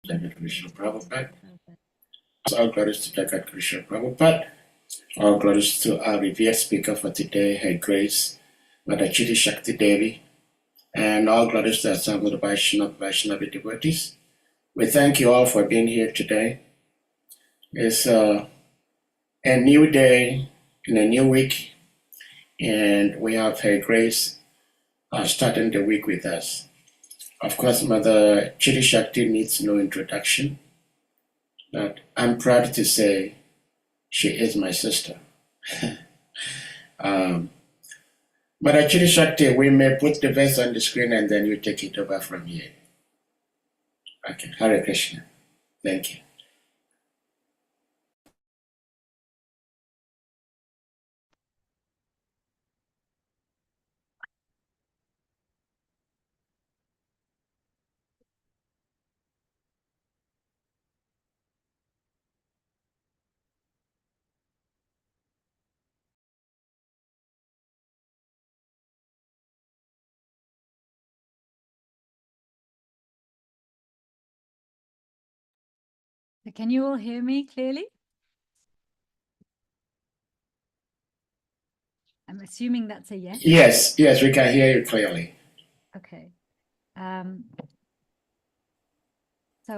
Jagat Krishna Prabhupada. All glories to Jagat Krishna Prabhupada. All glories to our revered speaker for today, Her Grace, Mother CITI-SAKTI Devi, and all glories to our Sadhu Vaishnava devotees. We thank you all for being here today. It's a new day in a new week, and we have Her Grace starting the week with us. Of course, Mother CITI-SAKTI needs no introduction, but I'm proud to say she is my sister. Mother CITI-SAKTI, we may put the verse on the screen and then you take it over from here. Okay, Hare Krishna. Thank you. Can you all hear me clearly? I'm assuming that's a yes. Yes, we can hear you clearly. Okay. So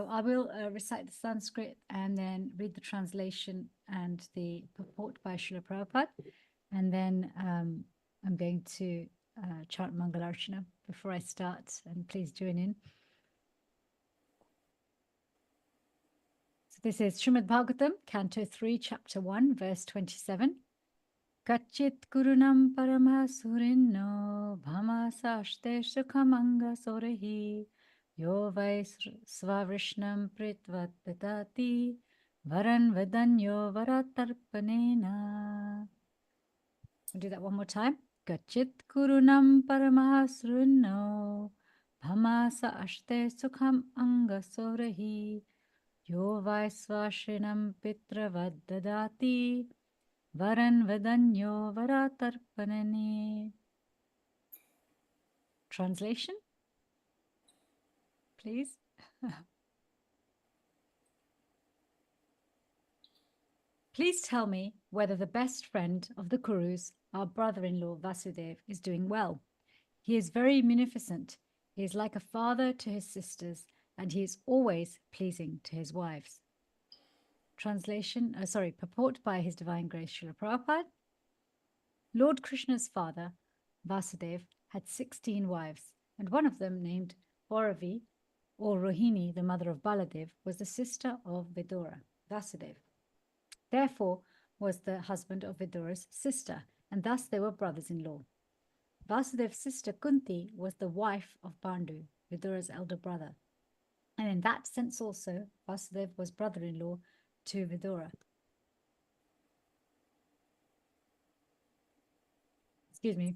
I will recite the Sanskrit and then read the translation and the purport by Srila Prabhupada. And then I'm going to chant Mangalarchana before I start, and please join in. So this is Srimad Bhagavatam, Canto 3, Chapter 1, Verse 27. Kachit kurunam paramasurinno bhamasashte sukhamanga sorehi yo vai svavrishnam pritvat dadati varan vadanyo varatarpanena. I'll do that one more time. Kachit kurunam paramasurinno bhamasashte sukham anga sorehi yo vai svashrinam pitravat dadati Varan Vadanyo Varatarpanani. Translation, please. Please tell me whether the best friend of the Kurus, our brother-in-law Vasudev, is doing well. He is very munificent. He is like a father to his sisters, and he is always pleasing to his wives. Translation, purport by His Divine Grace Srila Prabhupada. Lord Krishna's father, Vasudev, had 16 wives, and one of them, named Bhairavi, or Rohini, the mother of Baladev, was the sister of Vidura, Vasudev. Therefore was the husband of Vidura's sister, and thus they were brothers-in-law. Vasudev's sister Kunti was the wife of Pandu, Vidura's elder brother, and in that sense also Vasudev was brother-in-law to Vidura. Excuse me,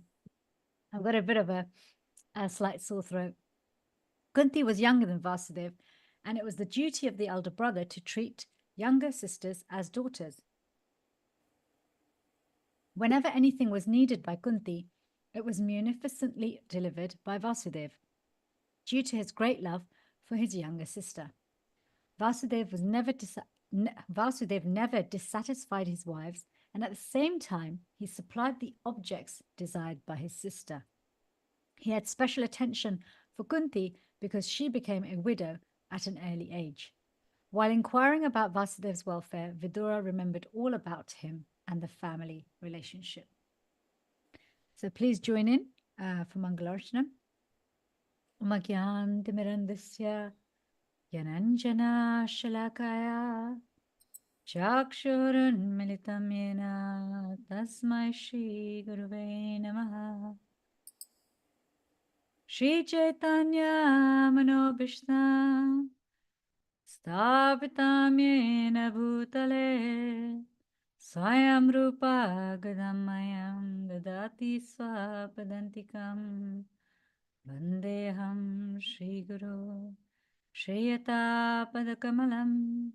I've got a bit of a slight sore throat. Kunti was younger than Vasudev, and it was the duty of the elder brother to treat younger sisters as daughters. Whenever anything was needed by Kunti, it was munificently delivered by Vasudev, due to his great love for his younger sister. Vasudev never dissatisfied his wives, and at the same time, he supplied the objects desired by his sister. He had special attention for Kunti because she became a widow at an early age. While inquiring about Vasudev's welfare, Vidura remembered all about him and the family relationship. So please join in for Mangalarchana. Umagyantimirandasya Yananjana Shalakaya Chakshurun Militam Yena Tasmai Shri Guruve Namaha. Shri Chaitanya Manobishtam Stapitam Yena Bhutale Swayam Rupa Gadamayam Dadati Swapadantikam Vandeham Shri Guru Shriyata Padakamalam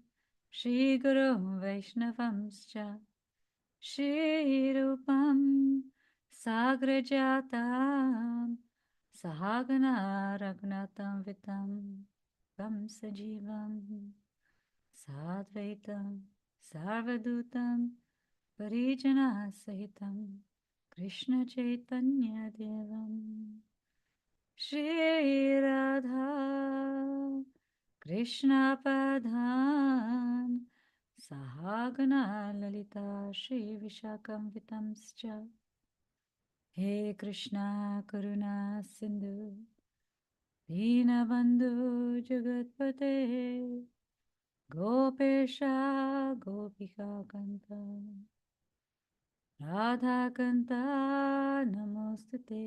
Shri Guru Vaishnavamscha Shri Rupam Sagrajatam Sahagana Raghunatam Vitam Ekam Sajivam Sadvaitam Sarvadutam Parijana Sahitam Krishna Chaitanya Devam Shri Radha Krishna Padhan Sahagana Lalita Shri Vishakam Vitamscha He Krishna Karuna Sindhu Dinabandhu Jagatpate Gopesha Gopika Kanta Radha Kanta Namostute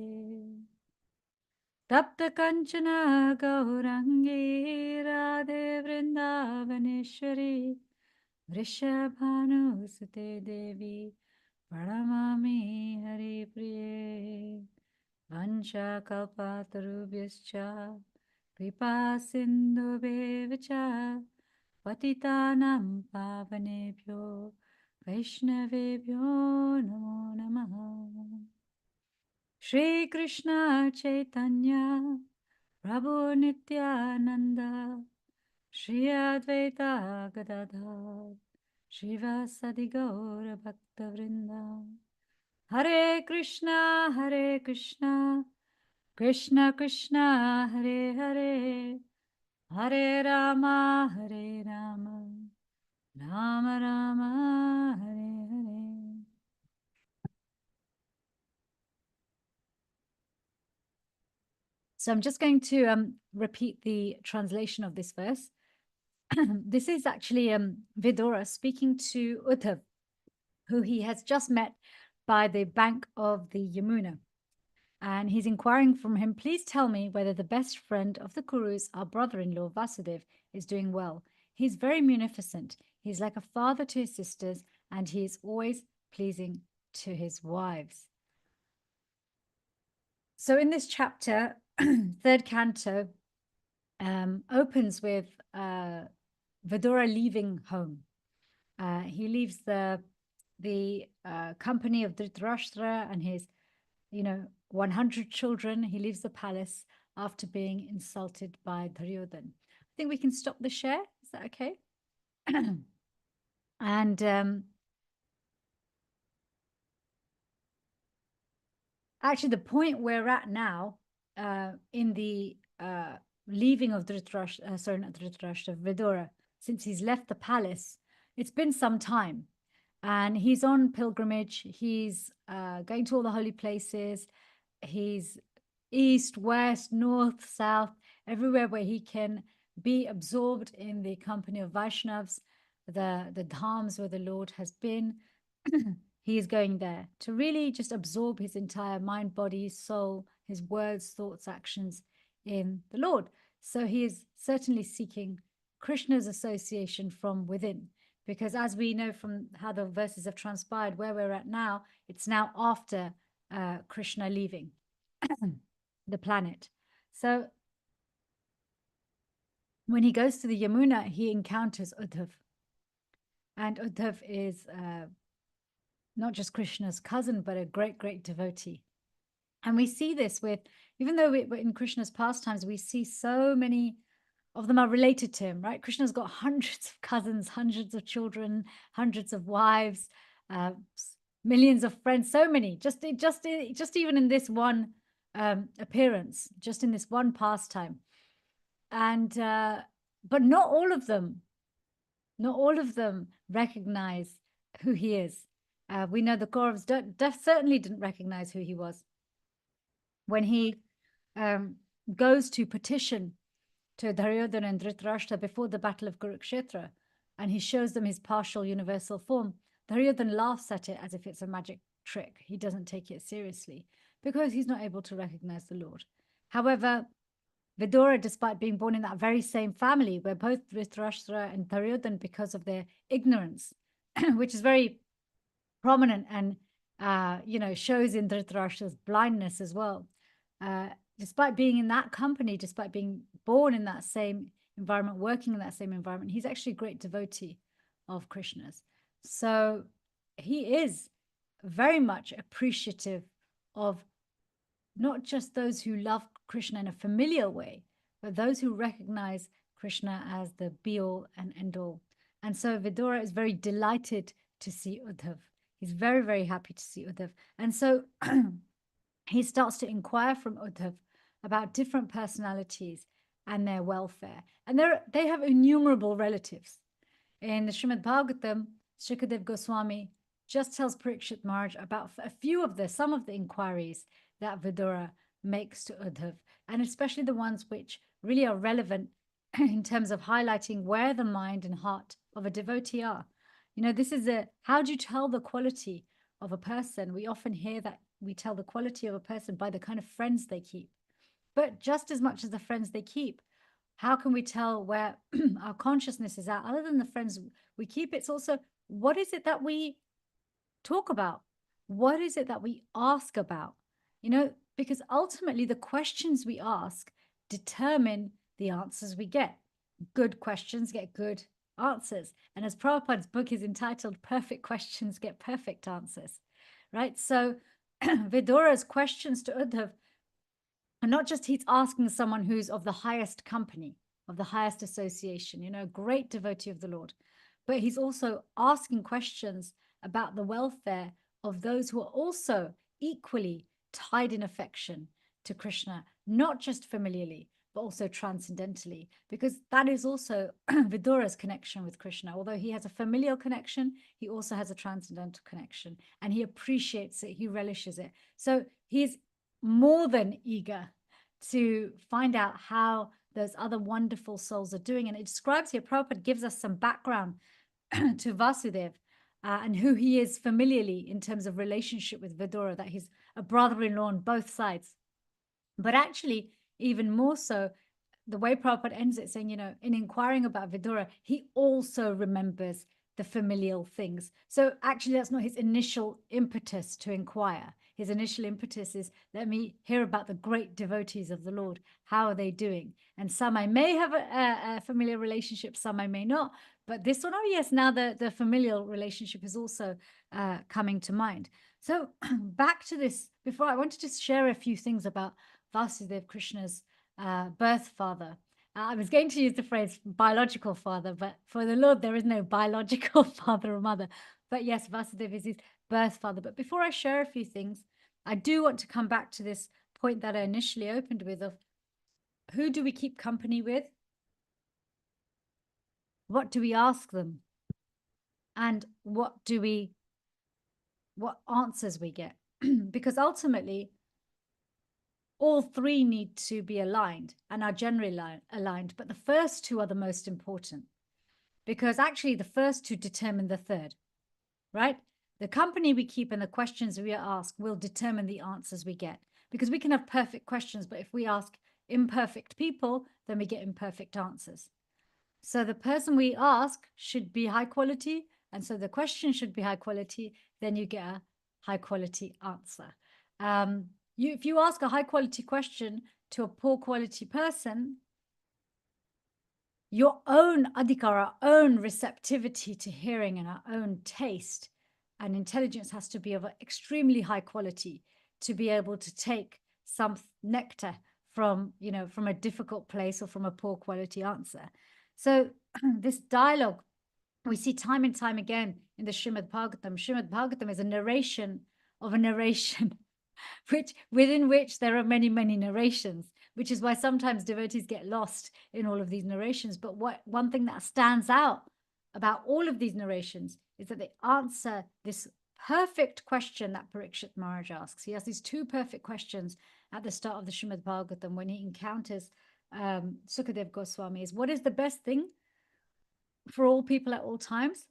Tapta Kanchana Gaurangi Radhe Vrindavaneshwari Vrishabhanusute Devi Pranamami Hari Priye Vansha Kalpatarubhyascha Kripa Sindhubheva Patitanam Pavanebhyo Vaishnavebhyo Namo Namaha Shri Krishna Chaitanya Prabhu Nityananda Shri Advaita Gadadhar Shivasadi Gaura Bhakta Vrinda Hare Krishna Krishna Krishna Hare Hare Hare Rama Rama Rama Hare Hare. So I'm just going to repeat the translation of this verse. This is actually Vidura speaking to Uddhav, who he has just met by the bank of the Yamuna. And he's inquiring from him, please tell me whether the best friend of the Kurus, our brother-in-law Vasudev, is doing well. He's very munificent. He's like a father to his sisters, and he is always pleasing to his wives. So in this chapter, third canto, opens with Vidura leaving home. He leaves the company of Dhritarashtra and his 100 children. He leaves the palace after being insulted by Duryodhan. I think we can stop the share. Is that okay? And actually, the point we're at now in the leaving of Dhritarashtra, sorry, not Dhritarashtra, Vidura, since he's left the palace, it's been some time. And he's on pilgrimage. He's going to all the holy places. He's east, west, north, south, everywhere where he can be absorbed in the company of Vaishnavas, the dhams where the Lord has been. He is going there to really just absorb his entire mind, body, soul, his words, thoughts, actions in the Lord. So he is certainly seeking Krishna's association from within. Because as we know from how the verses have transpired, where we're at now, it's now after Krishna leaving the planet. So when he goes to the Yamuna, he encounters Uddhav. And Uddhav is not just Krishna's cousin, but a great, great devotee. And we see this with, even though we're in Krishna's pastimes, we see so many of them are related to him, right? Krishna's got hundreds of cousins, hundreds of children, hundreds of wives, millions of friends, so many, just even in this one appearance, just in this one pastime. And but not all of them recognize who he is. We know the Kauravas certainly didn't recognize who he was. When he goes to petition to Duryodhana and Dhritarashtra before the battle of Kurukshetra, and he shows them his partial universal form, Duryodhana laughs at it as if it's a magic trick. He doesn't take it seriously because he's not able to recognize the Lord. However, Vidura, despite being born in that very same family, where both Dhritarashtra and Duryodhana, because of their ignorance, which is very prominent and shows in Dhritarashtra's blindness as well, despite being in that company, despite being born in that same environment, working in that same environment, he's actually a great devotee of Krishna's. So he is very much appreciative of not just those who love Krishna in a familiar way, but those who recognize Krishna as the be-all and end-all. And so Vidura is very delighted to see Uddhav. He's very, very happy to see Uddhav. And so he starts to inquire from Uddhav about different personalities and their welfare. And they have innumerable relatives. In the Srimad Bhagavatam, Shukadev Goswami just tells Parikshit Maharaj about some of the inquiries that Vidura makes to Uddhav, and especially the ones which really are relevant in terms of highlighting where the mind and heart of a devotee are. This is how do you tell the quality of a person? We often hear that we tell the quality of a person by the kind of friends they keep. But just as much as the friends they keep, how can we tell where our consciousness is at? Other than the friends we keep, it's also, what is it that we talk about? What is it that we ask about? Because ultimately the questions we ask determine the answers we get. Good questions get good answers. And as Prabhupada's book is entitled, Perfect Questions Get Perfect Answers, right? So Vidura's questions to Uddhav, and not just he's asking someone who's of the highest company, of the highest association, a great devotee of the Lord, but he's also asking questions about the welfare of those who are also equally tied in affection to Krishna, not just familiarly, but also transcendentally, because that is also Vidura's connection with Krishna. Although he has a familial connection, he also has a transcendental connection, and he appreciates it, he relishes it. So he's more than eager to find out how those other wonderful souls are doing. And it describes here, Prabhupada gives us some background to Vasudev and who he is familiarly in terms of relationship with Vidura, that he's a brother-in-law on both sides. But actually, even more so, the way Prabhupada ends it saying, in inquiring about Vidura, he also remembers the familial things. So actually, that's not his initial impetus to inquire. His initial impetus is, let me hear about the great devotees of the Lord. How are they doing? And some I may have a familiar relationship, some I may not. But this one, oh yes, now the familial relationship is also coming to mind. So back to this, before I wanted to share a few things about Vasudev, Krishna's birth father. I was going to use the phrase biological father, but for the Lord, there is no biological father or mother. But yes, Vasudev is his birth father. But before I share a few things, I do want to come back to this point that I initially opened with of who do we keep company with? What do we ask them? And what answers we get? Because ultimately, all three need to be aligned and are generally aligned, but the first two are the most important, because actually the first two determine the third, right? The company we keep and the questions we ask will determine the answers we get, because we can have perfect questions, but if we ask imperfect people, then we get imperfect answers. So the person we ask should be high quality, and so the question should be high quality, then you get a high quality answer. If you ask a high quality question to a poor quality person, your own adhikar, our own receptivity to hearing and our own taste and intelligence has to be of an extremely high quality to be able to take some nectar from a difficult place or from a poor quality answer. So this dialogue we see time and time again in the Srimad Bhagavatam. Srimad Bhagavatam is a narration of a narration, within which there are many, many narrations, which is why sometimes devotees get lost in all of these narrations. But one thing that stands out about all of these narrations is that they answer this perfect question that Parikshit Maharaj asks. He has these two perfect questions at the start of the Srimad Bhagavatam when he encounters Sukadev Goswami. Is what is the best thing for all people at all times?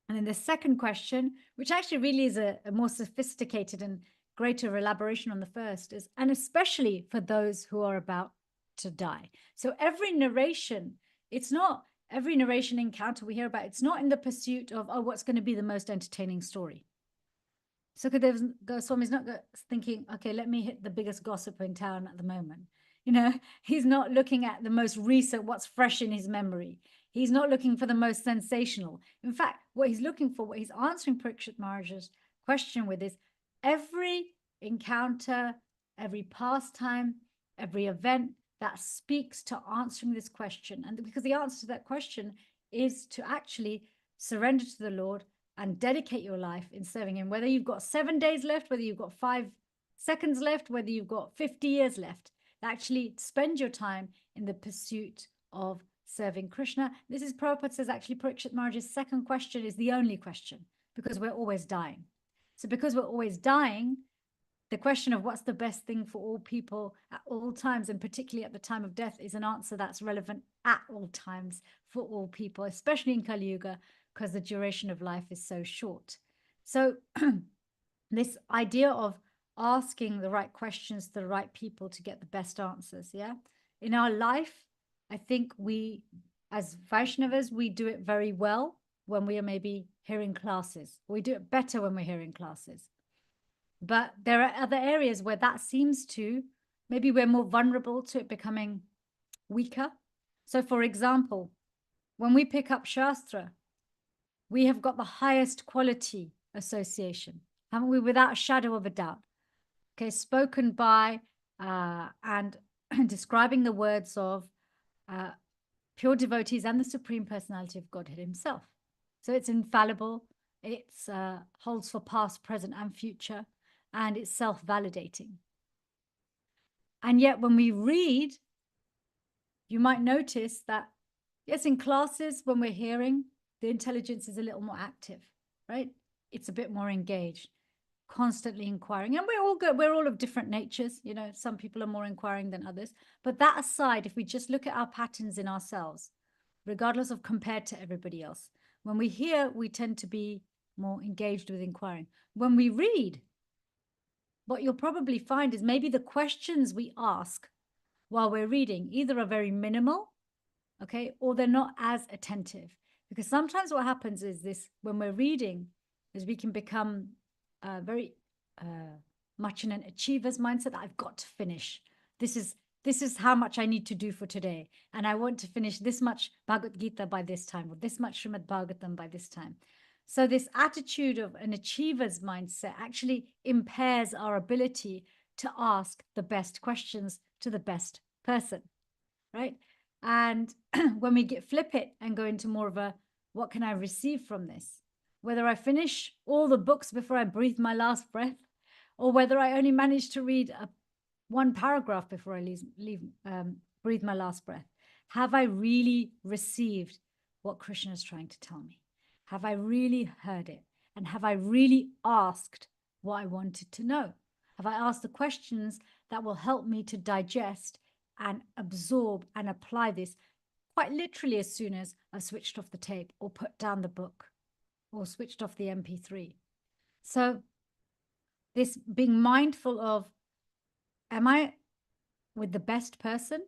And then the second question, which actually really is a more sophisticated and greater elaboration on the first, is, and especially for those who are about to die. So every narration, it's not every narration encounter we hear about, it's not in the pursuit of, oh, what's going to be the most entertaining story. Sukadev Goswami is not thinking, okay, let me hit the biggest gossip in town at the moment. He's not looking at the most recent, what's fresh in his memory. He's not looking for the most sensational. In fact, what he's looking for, what he's answering Parikshit Maharaj's question with is every encounter, every pastime, every event that speaks to answering this question. And because the answer to that question is to actually surrender to the Lord and dedicate your life in serving him, whether you've got 7 days left, whether you've got 5 seconds left, whether you've got 50 years left. Actually spend your time in the pursuit of serving Krishna. This is Prabhupada says, actually, Parikshit Maharaj's second question is the only question, because we're always dying. So because we're always dying, the question of what's the best thing for all people at all times, and particularly at the time of death, is an answer that's relevant at all times for all people, especially in Kali Yuga, because the duration of life is so short. So this idea of asking the right questions to the right people to get the best answers, yeah? In our life, I think we, as Vaishnavas, we do it very well when we are maybe hearing classes. We do it better when we're hearing classes. But there are other areas where that seems to, maybe we're more vulnerable to it becoming weaker. So for example, when we pick up Shastra, we have got the highest quality association, haven't we? Without a shadow of a doubt. Okay, spoken by and describing the words of pure devotees and the Supreme Personality of Godhead himself. So it's infallible, it holds for past, present, and future, and it's self-validating. And yet when we read, you might notice that, yes, in classes, when we're hearing, the intelligence is a little more active, right? It's a bit more engaged, constantly inquiring. And we're all good. We're all of different natures. You know, some people are more inquiring than others. But that aside, if we just look at our patterns in ourselves, regardless of compared to everybody else, when we hear, we tend to be more engaged with inquiring. When we read, what you'll probably find is maybe the questions we ask while we're reading either are very minimal, okay, or they're not as attentive. Because sometimes what happens is this, when we're reading, is we can become very much in an achiever's mindset that I've got to finish. This is how much I need to do for today. And I want to finish this much Bhagavad Gita by this time, or this much Srimad Bhagavatam by this time. So this attitude of an achiever's mindset actually impairs our ability to ask the best questions to the best person, right? And when we flip it and go into more of a, what can I receive from this? Whether I finish all the books before I breathe my last breath, or whether I only manage to read one paragraph before I breathe my last breath. Have I really received what Krishna is trying to tell me? Have I really heard it? And have I really asked what I wanted to know? Have I asked the questions that will help me to digest and absorb and apply this quite literally as soon as I've switched off the tape or put down the book or switched off the MP3? So this being mindful of, am I with the best person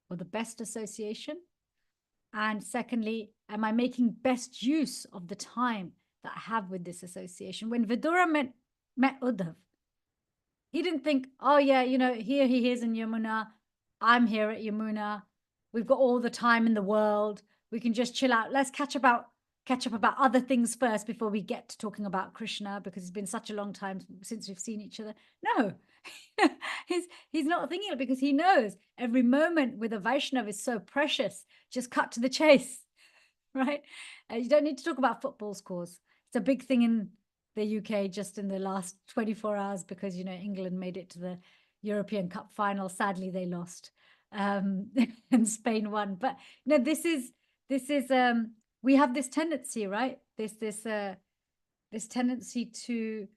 or the best association? And secondly, am I making best use of the time that I have with this association? When Vidura met Uddhav, he didn't think, oh yeah, you know, here he is in Yamuna, I'm here at Yamuna, we've got all the time in the world, we can just chill out. Let's catch up about other things first before we get to talking about Krishna, because it's been such a long time since we've seen each other. No, he's not thinking it, because he knows every moment with a Vaishnava is so precious. Just cut to the chase, right? You don't need to talk about football scores. It's a big thing in the UK just in the last 24 hours, because, you know, England made it to the European Cup final. Sadly, they lost, and Spain won. But, you know, this is we have this tendency, right? This tendency to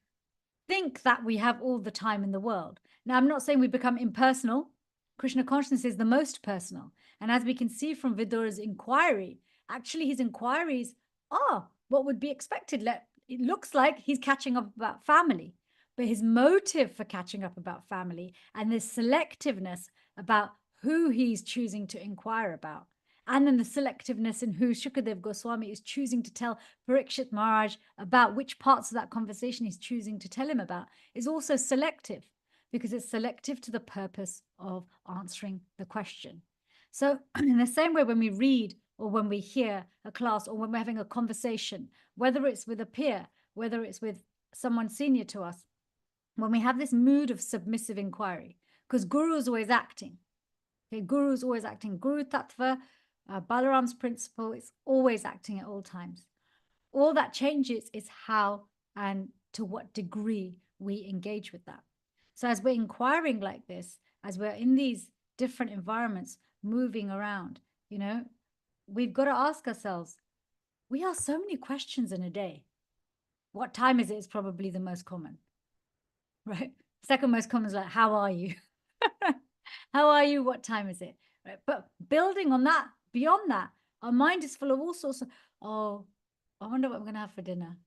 think that we have all the time in the world. Now, I'm not saying we become impersonal. Krishna consciousness is the most personal. And as we can see from Vidura's inquiry, actually his inquiries are what would be expected. It looks like he's catching up about family, but his motive for catching up about family and the selectiveness about who he's choosing to inquire about, and then the selectiveness in who Shukadev Goswami is choosing to tell Parikshit Maharaj about, which parts of that conversation he's choosing to tell him about, is also selective, because it's selective to the purpose of answering the question. So in the same way, when we read or when we hear a class or when we're having a conversation, whether it's with a peer, whether it's with someone senior to us, when we have this mood of submissive inquiry, because Guru is always acting. Okay, Guru is always acting. Guru Tattva, Balaram's principle, is always acting at all times. All that changes is how and to what degree we engage with that. So as we're inquiring like this, as we're in these different environments, moving around, we've got to ask ourselves, we ask so many questions in a day. What time is it is probably the most common, right? Second most common is like, how are you? How are you? What time is it? Right? But building on that, beyond that, our mind is full of all sorts of, oh, I wonder what I'm going to have for dinner.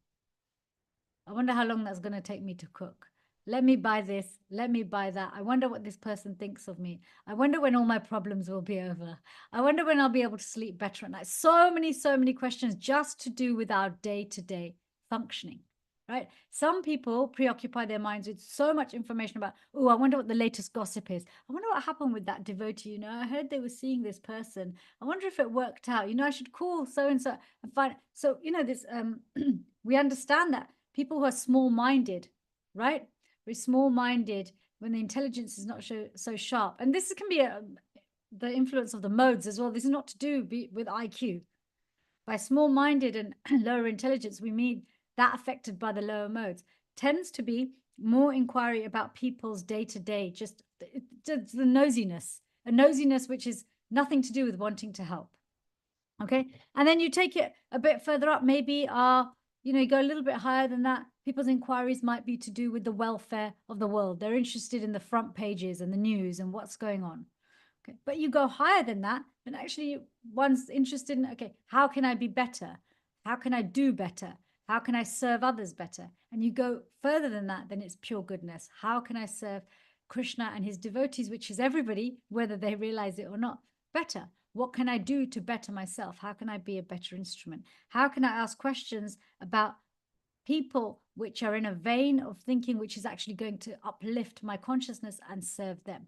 I wonder how long that's going to take me to cook. Let me buy this. Let me buy that. I wonder what this person thinks of me. I wonder when all my problems will be over. I wonder when I'll be able to sleep better at night. So many questions just to do with our day-to-day functioning, right? Some people preoccupy their minds with so much information about, oh, I wonder what the latest gossip is. I wonder what happened with that devotee. I heard they were seeing this person. I wonder if it worked out. I should call so-and-so and find. So, this, we understand that people who are small-minded, right? We're small-minded when the intelligence is not so sharp. And this can be the influence of the modes as well. This is not to do with IQ. By small-minded and lower intelligence, we mean that affected by the lower modes. Tends to be more inquiry about people's day-to-day, just the nosiness. A nosiness which is nothing to do with wanting to help. Okay? And then you take it a bit further up, maybe you go a little bit higher than that. People's inquiries might be to do with the welfare of the world. They're interested in the front pages and the news and what's going on. Okay. But you go higher than that, and actually one's interested in, okay, how can I be better? How can I do better? How can I serve others better? And you go further than that, then it's pure goodness. How can I serve Krishna and his devotees, which is everybody, whether they realize it or not, better? What can I do to better myself? How can I be a better instrument? How can I ask questions about people which are in a vein of thinking which is actually going to uplift my consciousness and serve them?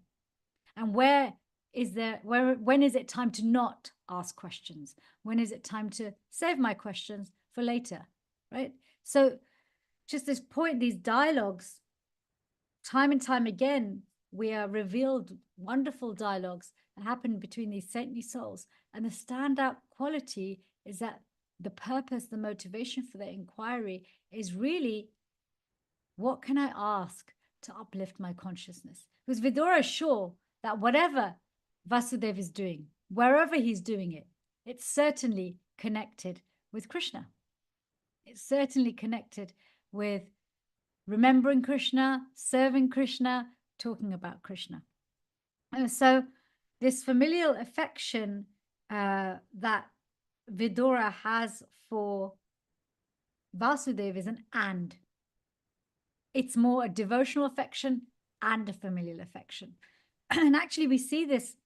And when is it time to not ask questions? When is it time to save my questions for later, right? So just this point, these dialogues, time and time again, we are revealed wonderful dialogues that happen between these saintly souls. And the standout quality is that the purpose, the motivation for the inquiry is really, what can I ask to uplift my consciousness? Because Vidura is sure that whatever Vasudeva is doing, wherever he's doing it, it's certainly connected with Krishna. It's certainly connected with remembering Krishna, serving Krishna, talking about Krishna. And so this familial affection that Vidura has for Vasudeva is an and. It's more a devotional affection and a familial affection. And actually, we see this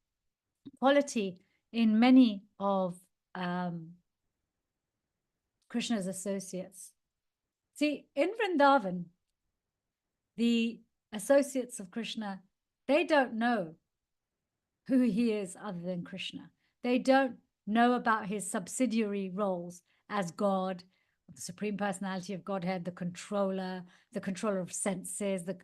quality in many of Krishna's associates. See, in Vrindavan, the associates of Krishna, they don't know who he is other than Krishna. They don't know about his subsidiary roles as God, the Supreme Personality of Godhead, the controller of senses, the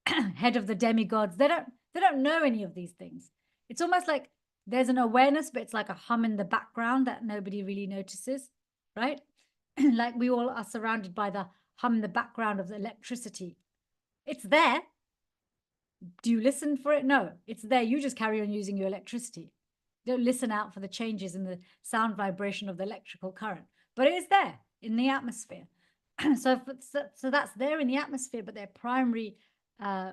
head of the demigods. They don't know any of these things. It's almost like there's an awareness, but it's like a hum in the background that nobody really notices, right? Like we all are surrounded by the hum in the background of the electricity. It's there. Do you listen for it? No, it's there. You just carry on using your electricity. Don't listen out for the changes in the sound vibration of the electrical current, but it is there in the atmosphere. So that's there in the atmosphere, but their primary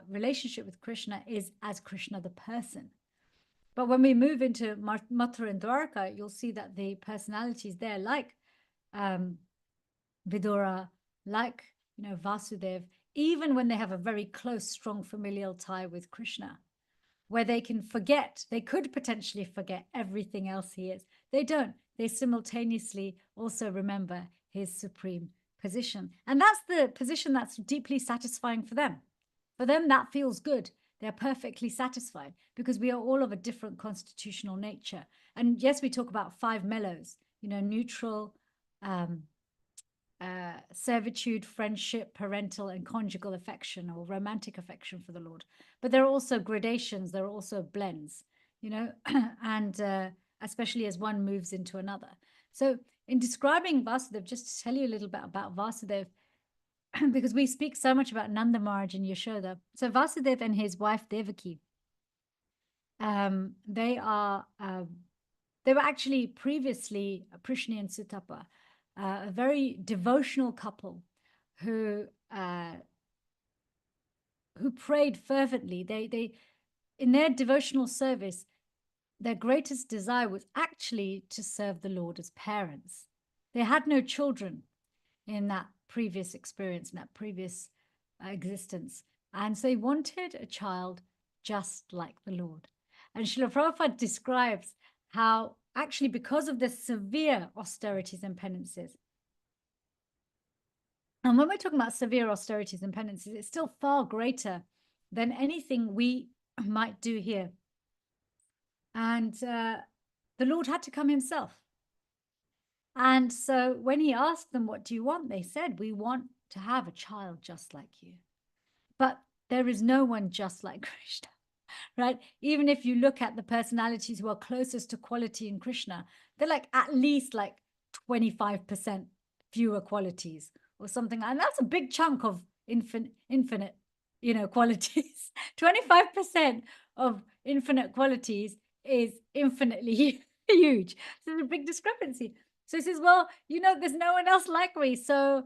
relationship with Krishna is as Krishna the person. But when we move into Mathura and Dwarka, you'll see that the personalities there, like Vidura, like Vasudeva, even when they have a very close, strong familial tie with Krishna, where they could potentially forget everything else he is. They don't. They simultaneously also remember his supreme position. And that's the position that's deeply satisfying for them. For them, that feels good. They're perfectly satisfied because we are all of a different constitutional nature. And yes, we talk about 5 mellows, neutral, servitude, friendship, parental, and conjugal affection or romantic affection for the Lord. But there are also gradations, there are also blends. you know, and especially as one moves into another. So in describing Vasudev, just to tell you a little bit about Vasudev, because we speak so much about Nanda Maharaj and Yashoda. So Vasudev and his wife Devaki, they were actually previously Prishni and Sutapa, a very devotional couple who prayed fervently. They in their devotional service, their greatest desire was actually to serve the Lord as parents. They had no children in that previous experience, in that previous existence. And so they wanted a child just like the Lord. And Srila Prabhupada describes how actually because of the severe austerities and penances, and when we're talking about severe austerities and penances, it's still far greater than anything we might do here. And the Lord had to come himself. And so when he asked them, what do you want? They said, we want to have a child just like you. But there is no one just like Krishna, right? Even if you look at the personalities who are closest to quality in Krishna, they're like at least like 25% fewer qualities or something. And that's a big chunk of infinite, qualities. 25% of infinite qualities is infinitely huge. So there's a big discrepancy. So he says, well, there's no one else like me, so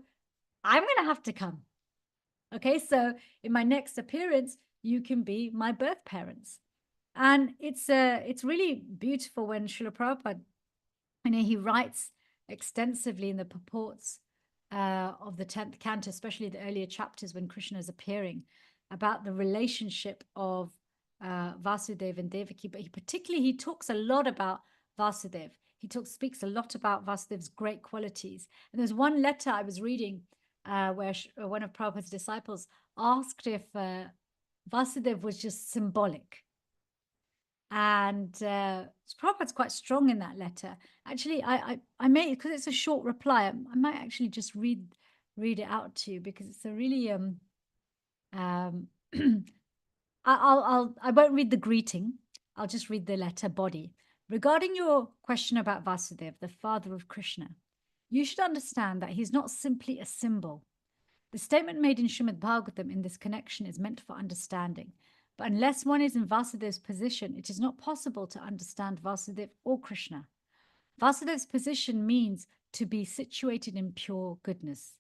I'm going to have to come. Okay, so in my next appearance, you can be my birth parents. And it's really beautiful when Srila Prabhupada, he writes extensively in the purports of the 10th canto, especially the earlier chapters when Krishna is appearing, about the relationship of Vasudeva and Devaki. But he talks a lot about Vasudeva. He speaks a lot about Vasudev's great qualities. And there's one letter I was reading where one of Prabhupada's disciples asked if Vasudeva was just symbolic. And Prabhupada's quite strong in that letter. Actually, I may, because it's a short reply, I might actually just read it out to you, because it's a really I won't read the greeting. I'll just read the letter body. Regarding your question about Vasudeva, the father of Krishna, you should understand that he's not simply a symbol. The statement made in Srimad Bhagavatam in this connection is meant for understanding. But unless one is in Vasudev's position, it is not possible to understand Vasudeva or Krishna. Vasudev's position means to be situated in pure goodness.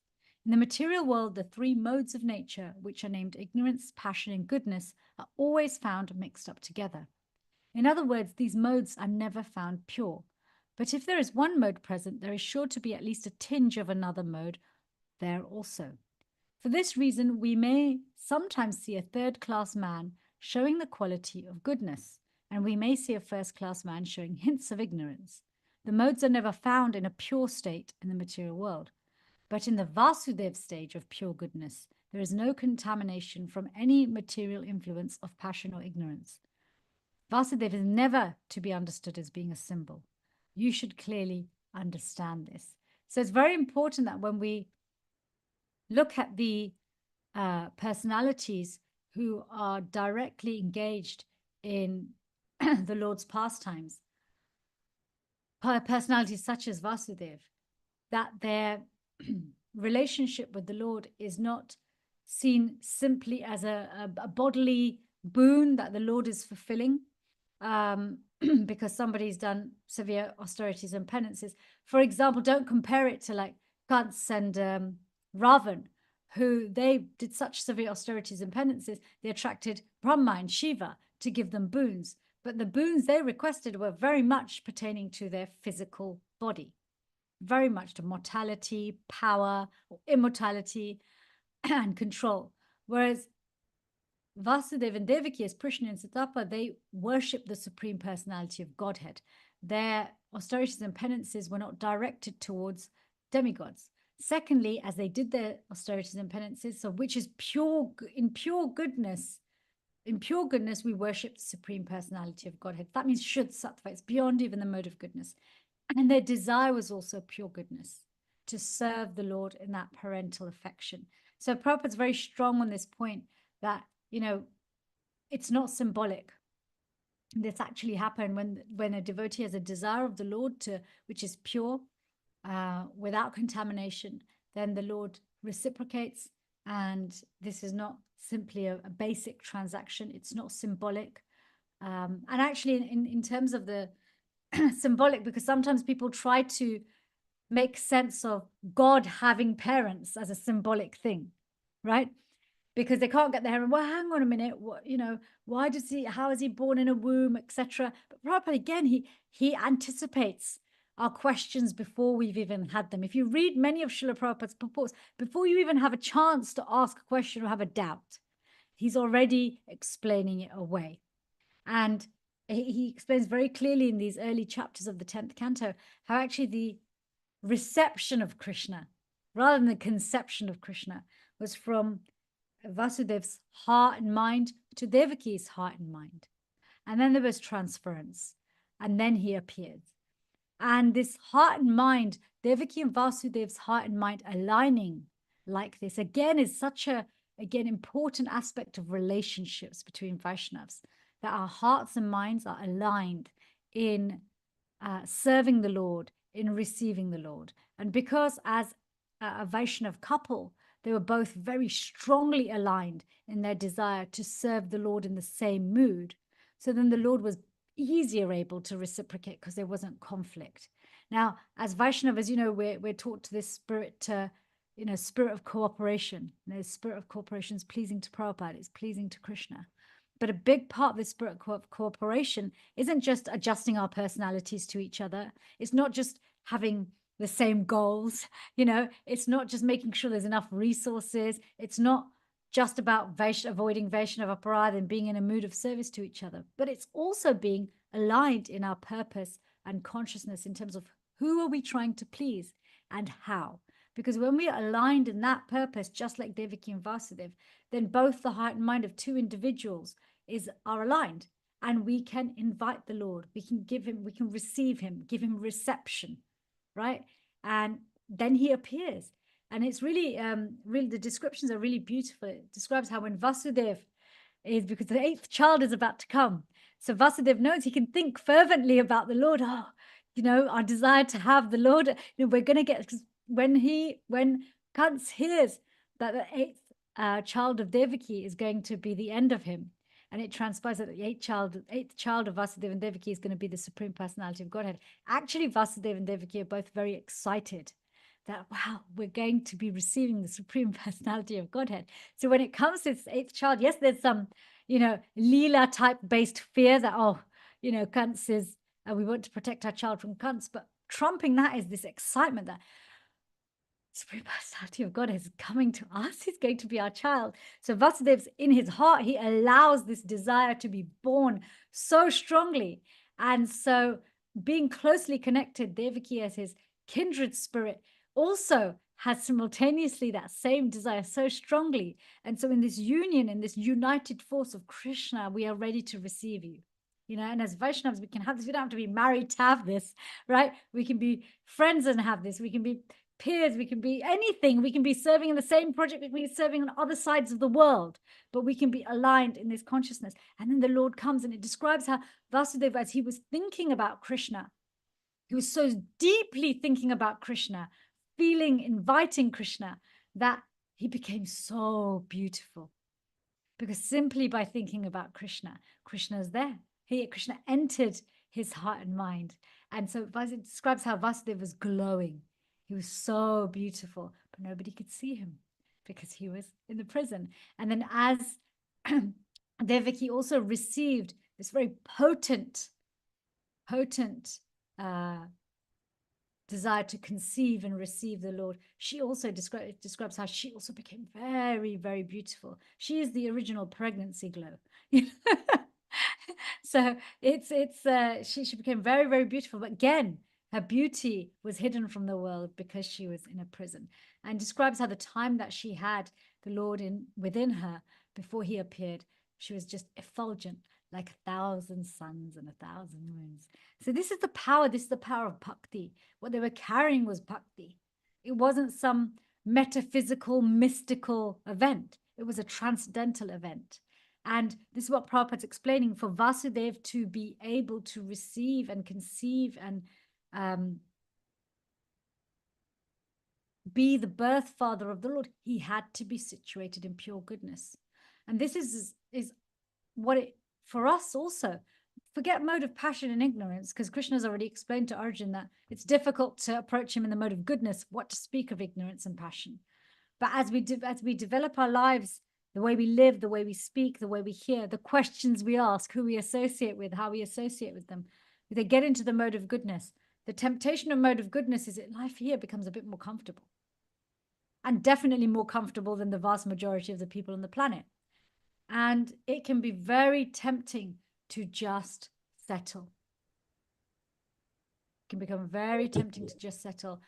In the material world, the three modes of nature, which are named ignorance, passion, and goodness, are always found mixed up together. In other words, these modes are never found pure. But if there is one mode present, there is sure to be at least a tinge of another mode there also. For this reason, we may sometimes see a third-class man showing the quality of goodness, and we may see a first-class man showing hints of ignorance. The modes are never found in a pure state in the material world. But in the Vasudev stage of pure goodness, there is no contamination from any material influence of passion or ignorance. Vasudev is never to be understood as being a symbol. You should clearly understand this. So it's very important that when we look at the personalities who are directly engaged in the Lord's pastimes, personalities such as Vasudev, that their relationship with the Lord is not seen simply as a bodily boon that the Lord is fulfilling because somebody's done severe austerities and penances. For example, don't compare it to like Kants and Ravan, who they did such severe austerities and penances, they attracted Brahma and Shiva to give them boons. But the boons they requested were very much pertaining to their physical body, very much to mortality, power, or immortality, and control. Whereas Vasudeva and Devaki, as Prishna and Sutapa, they worship the Supreme Personality of Godhead. Their austerities and penances were not directed towards demigods. Secondly, as they did their austerities and penances, so which is in pure goodness, we worship the Supreme Personality of Godhead. That means Shuddha Sattva. It's beyond even the mode of goodness. And their desire was also pure goodness, to serve the Lord in that parental affection. So Prabhupada's very strong on this point that, it's not symbolic. this actually happen when a devotee has a desire of the Lord which is pure, without contamination, then the Lord reciprocates. And this is not simply a basic transaction. It's not symbolic. And actually, in terms of the symbolic, because sometimes people try to make sense of God having parents as a symbolic thing, right? Because they can't get their head. Well, hang on a minute. What, why does he? How is he born in a womb, etc.? But Prabhupada again, he anticipates our questions before we've even had them. If you read many of Srila Prabhupada's purports, before you even have a chance to ask a question or have a doubt, he's already explaining it away. And he explains very clearly in these early chapters of the 10th canto how actually the reception of Krishna, rather than the conception of Krishna, was from Vasudev's heart and mind to Devaki's heart and mind. And then there was transference. And then he appeared. And this heart and mind, Devaki and Vasudev's heart and mind aligning like this, again, is such a, again, important aspect of relationships between Vaishnavas, that our hearts and minds are aligned in serving the Lord, in receiving the Lord. And because as a Vaishnav couple, they were both very strongly aligned in their desire to serve the Lord in the same mood. So then the Lord was easier able to reciprocate because there wasn't conflict. Now, as Vaishnavas, we're taught to this spirit, spirit of cooperation. The spirit of cooperation is pleasing to Prabhupada, it's pleasing to Krishna. But a big part of this spirit of cooperation isn't just adjusting our personalities to each other. It's not just having the same goals. It's not just making sure there's enough resources. It's not just about avoiding Vaishnava aparadha and being in a mood of service to each other, but it's also being aligned in our purpose and consciousness in terms of who are we trying to please and how. Because when we are aligned in that purpose, just like Devaki and Vasudev, then both the heart and mind of two individuals are aligned, and we can invite the Lord. We can receive him, give him reception, right? And then he appears. And it's really, the descriptions are really beautiful. It describes how when Vasudev is, because the 8th child is about to come. So Vasudev knows he can think fervently about the Lord. Oh, our desire to have the Lord, we're going to get, when Kans hears that the 8th child of Devaki is going to be the end of him, and it transpires that the 8th child of Vasudeva and Devaki is going to be the Supreme Personality of Godhead. Actually, Vasudeva and Devaki are both very excited that, wow, we're going to be receiving the Supreme Personality of Godhead. So when it comes to this 8th child, yes, there's some, Leela type based fear that, Kans is, we want to protect our child from Kans, but trumping that is this excitement that Supreme Personality of God is coming to us. He's going to be our child. So Vasudev's in his heart, he allows this desire to be born so strongly. And so being closely connected, Devaki as his kindred spirit also has simultaneously that same desire so strongly. And so in this union, in this united force of Krishna, we are ready to receive you. And as Vaishnavas, we can have this. We don't have to be married to have this, right? We can be friends and have this. We can be peers, we can be anything. We can be serving in the same project, we can be serving on other sides of the world, but we can be aligned in this consciousness. And then the Lord comes, and it describes how Vasudeva, as he was thinking about Krishna, he was so deeply thinking about Krishna, inviting Krishna, that he became so beautiful. Because simply by thinking about Krishna, Krishna is there. Krishna entered his heart and mind. And so it describes how Vasudeva was glowing. He was so beautiful, but nobody could see him because he was in the prison. And then as Devaki also received this very potent desire to conceive and receive the Lord, she also describes how she also became very, very beautiful. She is the original pregnancy glow. So she became very, very beautiful. But again, her beauty was hidden from the world because she was in a prison, and describes how the time that she had the Lord within her before he appeared, she was just effulgent, like 1,000 suns and 1,000 moons. So this is the power of bhakti. What they were carrying was bhakti. It wasn't some metaphysical, mystical event. It was a transcendental event. And this is what Prabhupada's explaining. For Vasudev to be able to receive and conceive and be the birth father of the Lord, he had to be situated in pure goodness. And this is what it, for us also, forget mode of passion and ignorance, because Krishna's already explained to Arjun that it's difficult to approach him in the mode of goodness, what to speak of ignorance and passion. But as we develop our lives, the way we live, the way we speak, the way we hear, the questions we ask, who we associate with, how we associate with them, they get into the mode of goodness. The temptation of mode of goodness is that life here becomes a bit more comfortable, and definitely more comfortable than the vast majority of the people on the planet. And it can be very tempting to just settle. It can become very tempting to just settle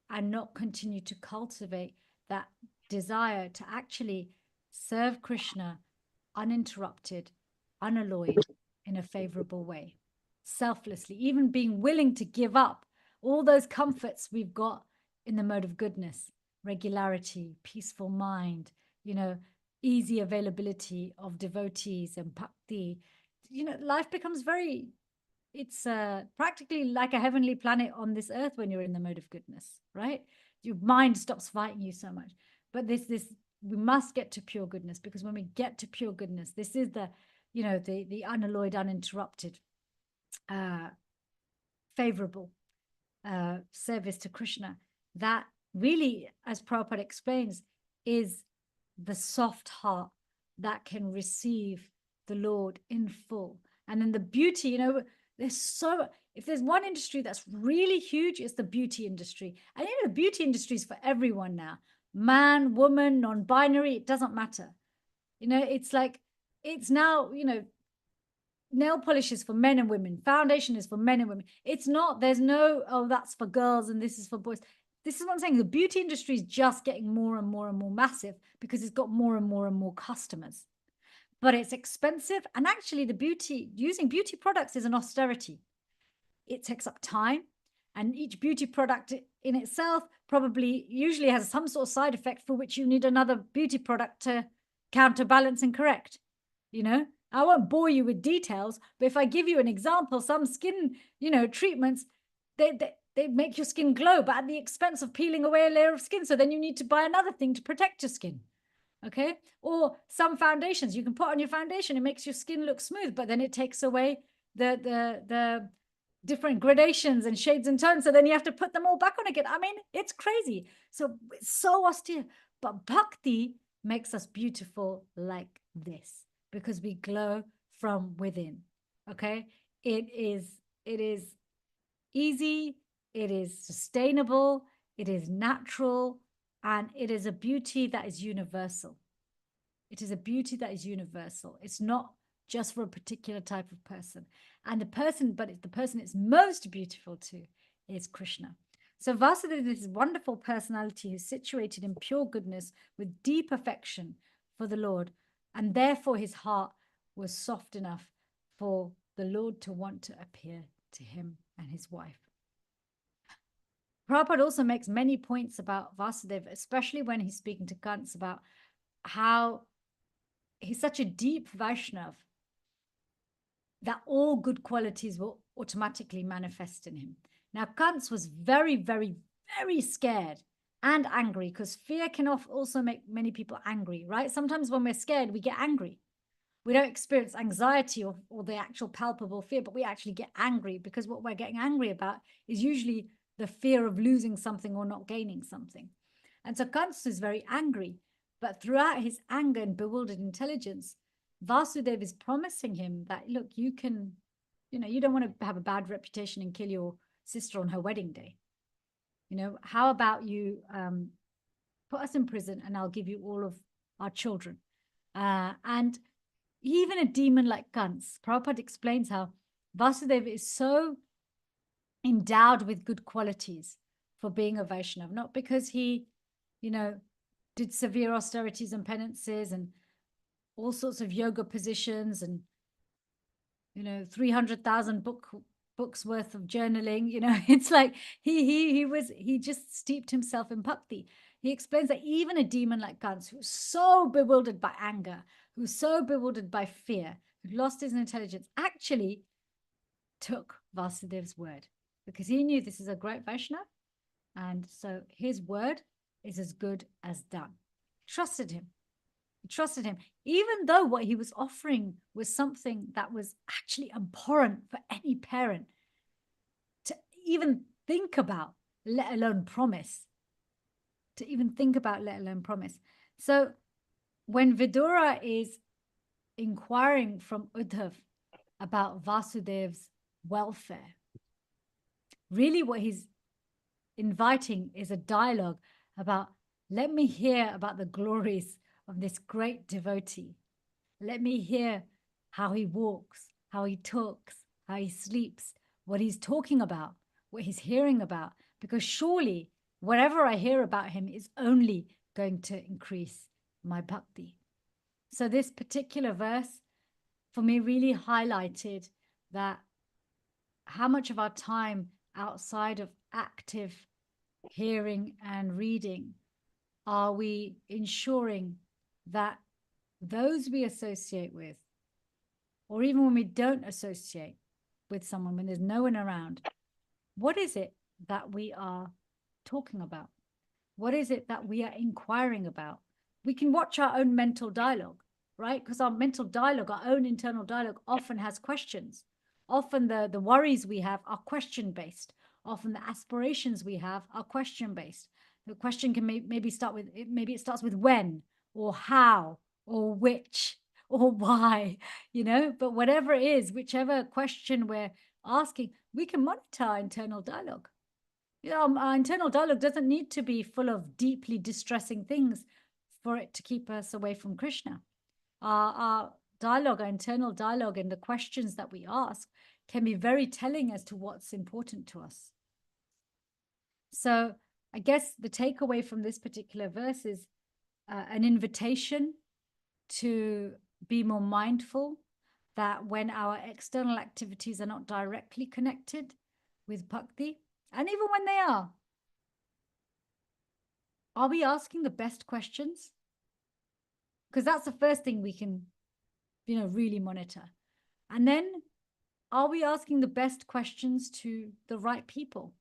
and not continue to cultivate that desire to actually serve Krishna uninterrupted, unalloyed, in a favorable way, selflessly, even being willing to give up all those comforts we've got in the mode of goodness, regularity, peaceful mind, easy availability of devotees and bhakti. Life becomes it's practically like a heavenly planet on this earth when you're in the mode of goodness, right? Your mind stops fighting you so much. But we must get to pure goodness, because when we get to pure goodness, this is the unalloyed, uninterrupted, favorable service to Krishna. That really, as Prabhupada explains, is the soft heart that can receive the Lord in full. And then the beauty, if there's one industry that's really huge, it's the beauty industry. And the beauty industry is for everyone now. Man, woman, non-binary, it doesn't matter. It's like, it's now, nail polish is for men and women. Foundation is for men and women. It's not, there's no, oh, that's for girls and this is for boys. This is what I'm saying. The beauty industry is just getting more and more and more massive because it's got more and more and more customers. But it's expensive. And actually using beauty products is an austerity. It takes up time. And each beauty product in itself probably usually has some sort of side effect for which you need another beauty product to counterbalance and correct. I won't bore you with details, but if I give you an example, some skin, treatments, they make your skin glow, but at the expense of peeling away a layer of skin. So then you need to buy another thing to protect your skin. Okay. Or some foundations you can put on your foundation. It makes your skin look smooth, but then it takes away the different gradations and shades and tones. So then you have to put them all back on again. I mean, it's crazy. So it's so austere, but bhakti makes us beautiful like this because we glow from within. Okay. It is easy. It is sustainable. It is natural. And it is a beauty that is universal. It is a beauty that is universal. It's not just for a particular type of person. And the person it's most beautiful to is Krishna. So Vasudeva is this wonderful personality who's situated in pure goodness with deep affection for the Lord. And therefore his heart was soft enough for the Lord to want to appear to him and his wife. Prabhupada also makes many points about Vasudeva, especially when he's speaking to Kants about how he's such a deep Vaishnav that all good qualities will automatically manifest in him. Now, Kants was very, very, very scared and angry, because fear can also make many people angry, right? Sometimes when we're scared, we get angry. We don't experience anxiety or the actual palpable fear, but we actually get angry, because what we're getting angry about is usually the fear of losing something or not gaining something. And so Kants is very angry, but throughout his anger and bewildered intelligence, Vasudeva is promising him that, look, you can, you don't want to have a bad reputation and kill your sister on her wedding day. How about you put us in prison and I'll give you all of our children. And even a demon like Kants, Prabhupada explains how Vasudeva is so endowed with good qualities for being a Vaishnav, not because he, did severe austerities and penances and all sorts of yoga positions and, 300,000 books worth of journaling. It's like he just steeped himself in bhakti. He explains that even a demon like Kants, who was so bewildered by anger, who was so bewildered by fear, who lost his intelligence, actually took Vasudev's word because he knew this is a great Vaishnava. And so his word is as good as done. Trusted him. He trusted him, even though what he was offering was something that was actually abhorrent for any parent to even think about, let alone promise. To even think about, let alone promise. So when Vidura is inquiring from Uddhav about Vasudev's welfare, really what he's inviting is a dialogue about, let me hear about the glories of this great devotee. Let me hear how he walks, how he talks, how he sleeps, what he's talking about, what he's hearing about, because surely whatever I hear about him is only going to increase my bhakti. So this particular verse for me really highlighted that how much of our time outside of active hearing and reading are we ensuring that those we associate with, or even when we don't associate with someone, when there's no one around, what is it that we are talking about? What is it that we are inquiring about? We can watch our own mental dialogue, right? Because our mental dialogue, our own internal dialogue often has questions. Often the worries we have are question-based. Often the aspirations we have are question-based. The question can maybe start with, maybe it starts with when, or how, or which, or why, you know, but whatever it is, whichever question we're asking, we can monitor our internal dialogue. You know, our internal dialogue doesn't need to be full of deeply distressing things for it to keep us away from Krishna. Our dialogue, our internal dialogue, and the questions that we ask can be very telling as to what's important to us. So I guess the takeaway from this particular verse is an invitation to be more mindful that when our external activities are not directly connected with bhakti, and even when they are we asking the best questions? Because that's the first thing we can, you know, really monitor. And then, are we asking the best questions to the right people?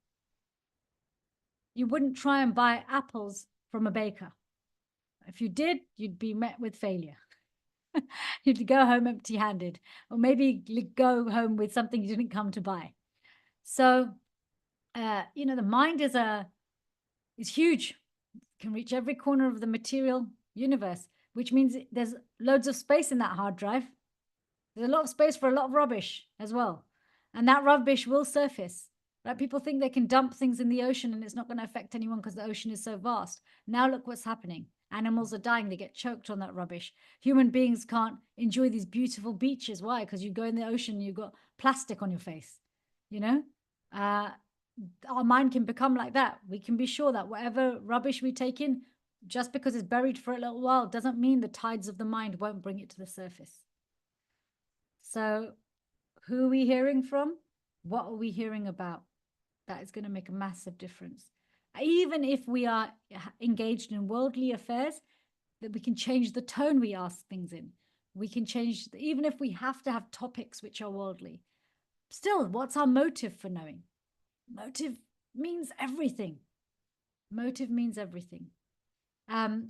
You wouldn't try and buy apples from a baker. If you did, you'd be met with failure. You'd go home empty-handed, or maybe go home with something you didn't come to buy. So, you know, the mind is huge, can reach every corner of the material universe, which means there's loads of space in that hard drive. There's a lot of space for a lot of rubbish as well. And that rubbish will surface. Right? People think they can dump things in the ocean and it's not going to affect anyone because the ocean is so vast. Now look what's happening. Animals are dying. They get choked on that rubbish. Human beings can't enjoy these beautiful beaches. Why? Because you go in the ocean, you've got plastic on your face. You know? Our mind can become like that. We can be sure that whatever rubbish we take in, just because it's buried for a little while, doesn't mean the tides of the mind won't bring it to the surface. So who are we hearing from? What are we hearing about? That is going to make a massive difference. Even if we are engaged in worldly affairs, that we can change the tone we ask things in. We can change, even if we have to have topics which are worldly. Still, what's our motive for knowing? Motive means everything. Motive means everything.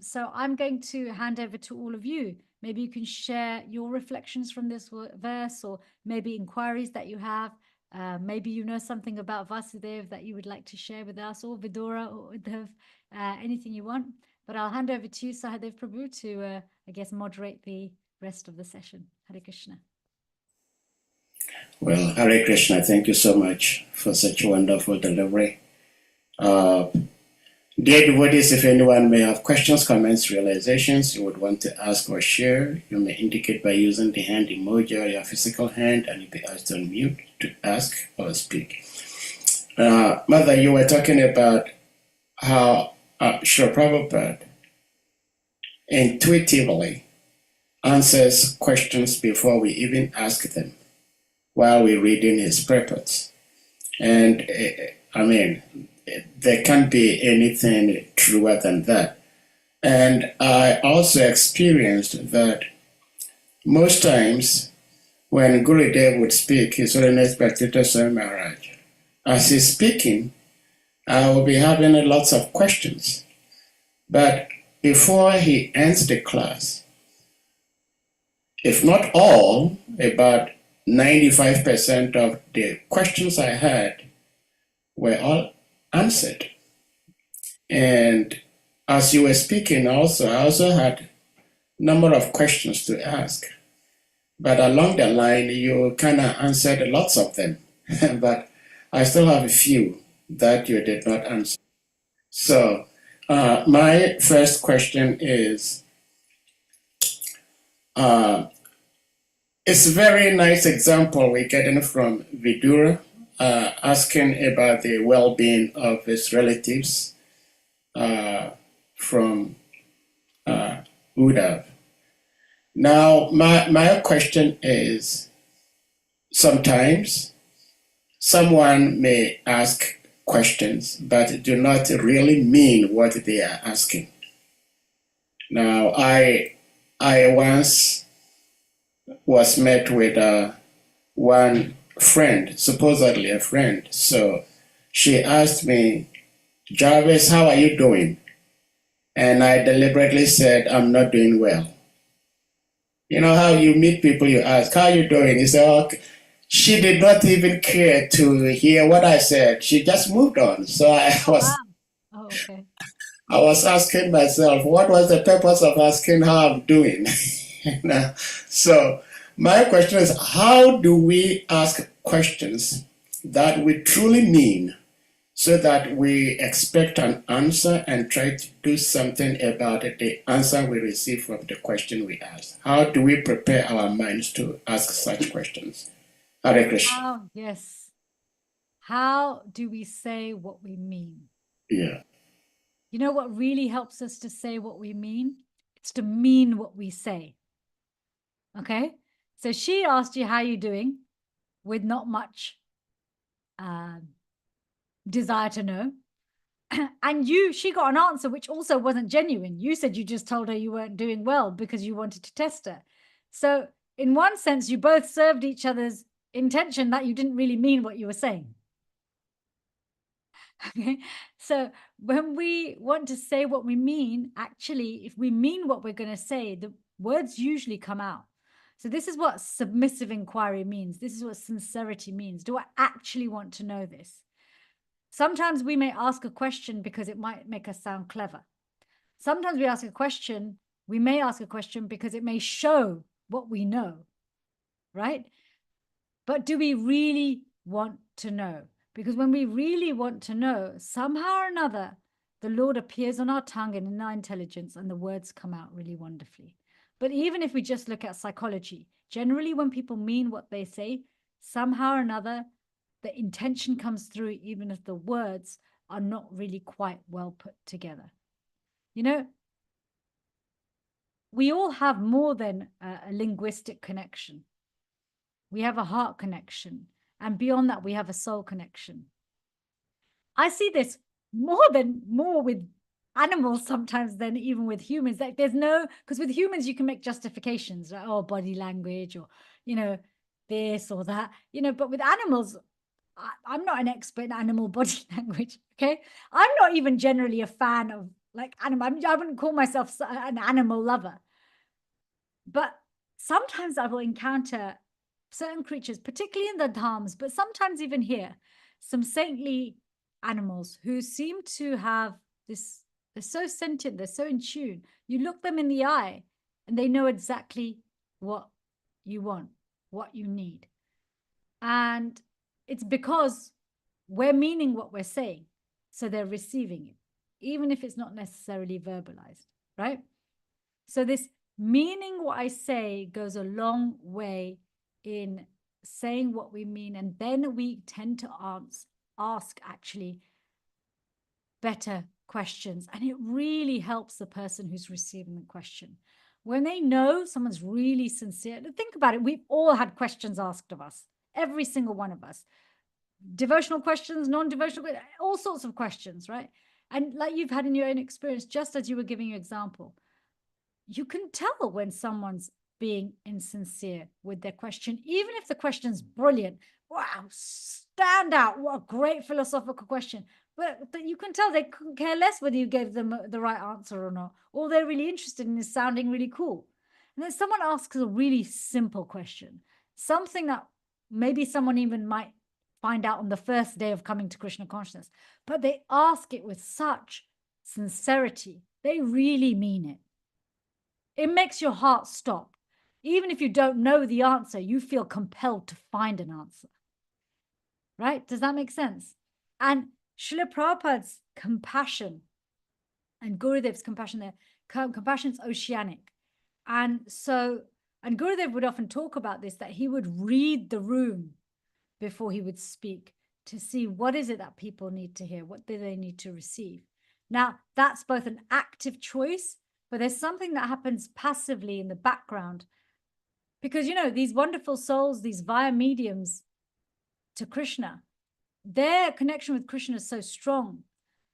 So I'm going to hand over to all of you. Maybe you can share your reflections from this verse, or maybe inquiries that you have. Maybe you know something about Vasudev that you would like to share with us, or Vidura, or Uddhav, anything you want. But I'll hand over to you, Sahadev Prabhu, to, I guess, moderate the rest of the session. Hare Krishna. Well, Hare Krishna, thank you so much for such a wonderful delivery. Dear devotees, if anyone may have questions, comments, realizations you would want to ask or share, you may indicate by using the hand emoji or your physical hand, and you'll be asked to unmute to ask or speak. Mother, you were talking about how Srila Prabhupada intuitively answers questions before we even ask them while we're reading his purports. And I mean, there can't be anything truer than that. And I also experienced that most times when Gurudev would speak, His Holiness Bhaktivedanta Swami Maharaj, as he's speaking, I will be having lots of questions. But before he ends the class, if not all, about 95% of the questions I had were all answered. And as you were speaking I also had a number of questions to ask. But along the line, you kind of answered lots of them. But I still have a few that you did not answer. So my first question is, it's a very nice example we're getting from Vidura, asking about the well-being of his relatives from Uddhav. Now, my question is, sometimes someone may ask questions but do not really mean what they are asking. Now, I once was met with one friend, supposedly a friend. So she asked me, Jarvis, how are you doing? And I deliberately said, I'm not doing well. You know how you meet people, you ask, how are you doing? He said, okay. She did not even care to hear what I said. She just moved on. So I was asking myself, what was the purpose of asking how I'm doing? So my question is, how do we ask questions that we truly mean so that we expect an answer and try to do something about it, the answer we receive from the question we ask? How do we prepare our minds to ask such questions? Hare Krishna. Yes. How do we say what we mean? Yeah. You know what really helps us to say what we mean? It's to mean what we say. Okay? So she asked you, how you doing? With not much desire to know. And she got an answer which also wasn't genuine. You said you just told her you weren't doing well because you wanted to test her. So in one sense, you both served each other's intention that you didn't really mean what you were saying. Okay. So when we want to say what we mean, actually, if we mean what we're going to say, the words usually come out. So this is what submissive inquiry means. This is what sincerity means. Do I actually want to know this? Sometimes we may ask a question because it might make us sound clever. Sometimes we may ask a question because it may show what we know, right? But do we really want to know? Because when we really want to know, somehow or another, the Lord appears on our tongue and in our intelligence, and the words come out really wonderfully. But even if we just look at psychology, generally when people mean what they say, somehow or another, the intention comes through, even if the words are not really quite well put together. You know, we all have more than a linguistic connection. We have a heart connection. And beyond that, we have a soul connection. I see this more with animals sometimes than even with humans. Like because with humans, you can make justifications, right? Oh, body language, or, this or that, but with animals, I'm not an expert in animal body language. Okay. I'm not even generally a fan of animal. I wouldn't call myself an animal lover, but sometimes I will encounter certain creatures, particularly in the dhams, but sometimes even here, some saintly animals who seem to have this, they're so sentient, they're so in tune. You look them in the eye and they know exactly what you want, what you need. And it's because we're meaning what we're saying. So they're receiving it, even if it's not necessarily verbalized, right? So this meaning what I say goes a long way in saying what we mean. And then we tend to ask actually better questions. And it really helps the person who's receiving the question. When they know someone's really sincere, think about it. We've all had questions asked of us, every single one of us. Devotional questions, non-devotional, all sorts of questions, right? And like you've had in your own experience, just as you were giving your example, you can tell when someone's being insincere with their question, even if the question's brilliant. Wow, stand out. What a great philosophical question. But you can tell they couldn't care less whether you gave them the right answer or not. All they're really interested in is sounding really cool. And then someone asks a really simple question, something that maybe someone even might find out on the first day of coming to Krishna consciousness, but they ask it with such sincerity. They really mean it. It makes your heart stop. Even if you don't know the answer, you feel compelled to find an answer. Right? Does that make sense? And Srila Prabhupada's compassion and Gurudev's compassion there, compassion's oceanic. And Gurudev would often talk about this, that he would read the room before he would speak to see what is it that people need to hear, what do they need to receive. Now, that's both an active choice, but there's something that happens passively in the background. Because, you know, these wonderful souls, these via mediums to Krishna, their connection with Krishna is so strong.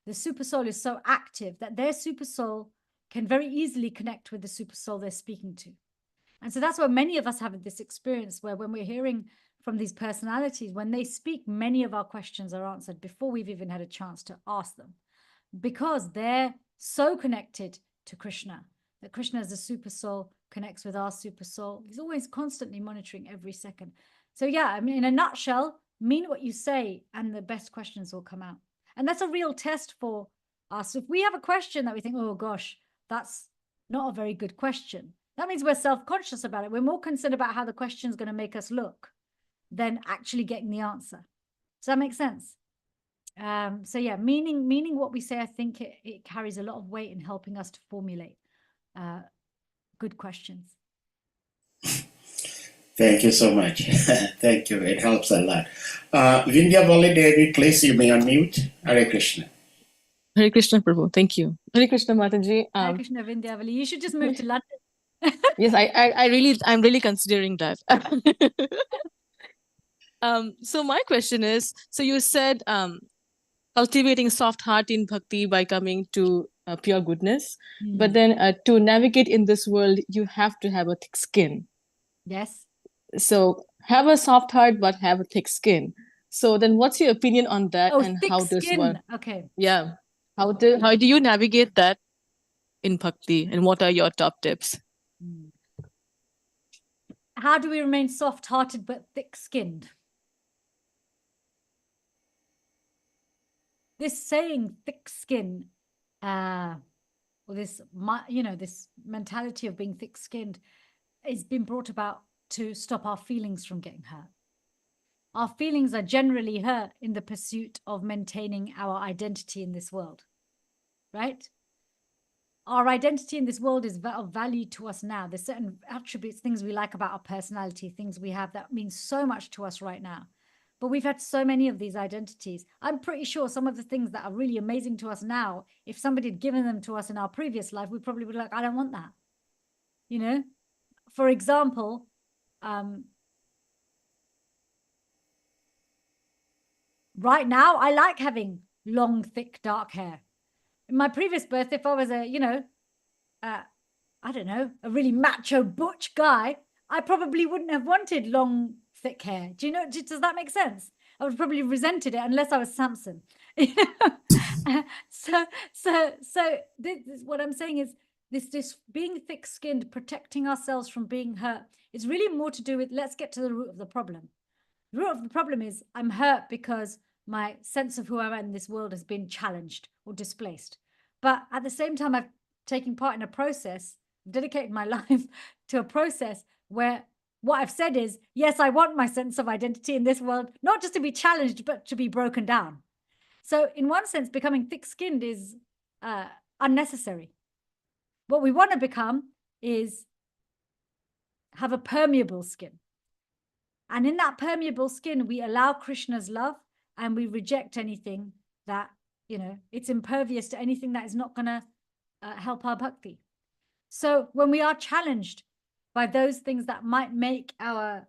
The super soul is so active that their super soul can very easily connect with the super soul they're speaking to. And so that's why many of us have this experience where when we're hearing from these personalities, when they speak, many of our questions are answered before we've even had a chance to ask them, because they're so connected to Krishna, that Krishna as a super soul connects with our super soul. He's always constantly monitoring every second. So yeah, I mean, in a nutshell, mean what you say and the best questions will come out. And that's a real test for us. If we have a question that we think, oh gosh, that's not a very good question, that means we're self-conscious about it. We're more concerned about how the question is going to make us look than actually getting the answer. Does that make sense? So yeah, meaning what we say, I think it carries a lot of weight in helping us to formulate good questions. Thank you so much. Thank you. It helps a lot. Vindhyavali Devi, please, you may unmute. Hare Krishna. Hare Krishna, Prabhu. Thank you. Hare Krishna, Mataji. Hare Krishna, Vindhyavali. You should just move to London. Yes, I'm really considering that. So my question is, so you said cultivating soft heart in bhakti by coming to pure goodness, but then to navigate in this world, you have to have a thick skin. Yes. So have a soft heart, but have a thick skin. So then what's your opinion on that? Oh, and thick how does skin. one? Okay. Yeah. How do you navigate that in bhakti, and what are your top tips? How do we remain soft-hearted but thick-skinned? This saying thick skin, or this, this mentality of being thick-skinned has been brought about to stop our feelings from getting hurt. Our feelings are generally hurt in the pursuit of maintaining our identity in this world, right? Our identity in this world is of value to us now. There's certain attributes, things we like about our personality, things we have that mean so much to us right now. But we've had so many of these identities. I'm pretty sure some of the things that are really amazing to us now, if somebody had given them to us in our previous life, we probably would be like, I don't want that. You know, for example, right now, I like having long, thick, dark hair. In my previous birth, if I was a really macho butch guy, I probably wouldn't have wanted long, thick hair. Do you know, does that make sense? I would probably resented it unless I was Samson. So this, what I'm saying is this being thick-skinned, protecting ourselves from being hurt is really more to do with, let's get to the root of the problem. The root of the problem is I'm hurt because my sense of who I am in this world has been challenged or displaced. But at the same time, I've taken part in a process, dedicated my life to a process where what I've said is, yes, I want my sense of identity in this world, not just to be challenged, but to be broken down. So in one sense, becoming thick-skinned is unnecessary. What we want to become is have a permeable skin. And in that permeable skin, we allow Krishna's love and we reject anything that, it's impervious to anything that is not going to help our bhakti. So when we are challenged by those things that might make our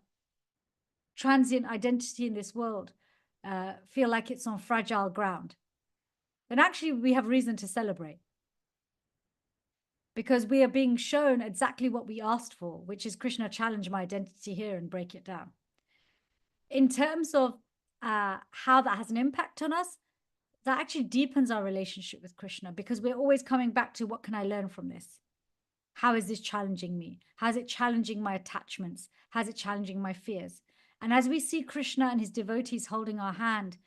transient identity in this world feel like it's on fragile ground, then actually we have reason to celebrate. because we are being shown exactly what we asked for, which is Krishna, challenge my identity here and break it down. In terms of how that has an impact on us, that actually deepens our relationship with Krishna, because we're always coming back to, what can I learn from this? How is this challenging me? How is it challenging my attachments? How is it challenging my fears? And as we see Krishna and his devotees holding our hand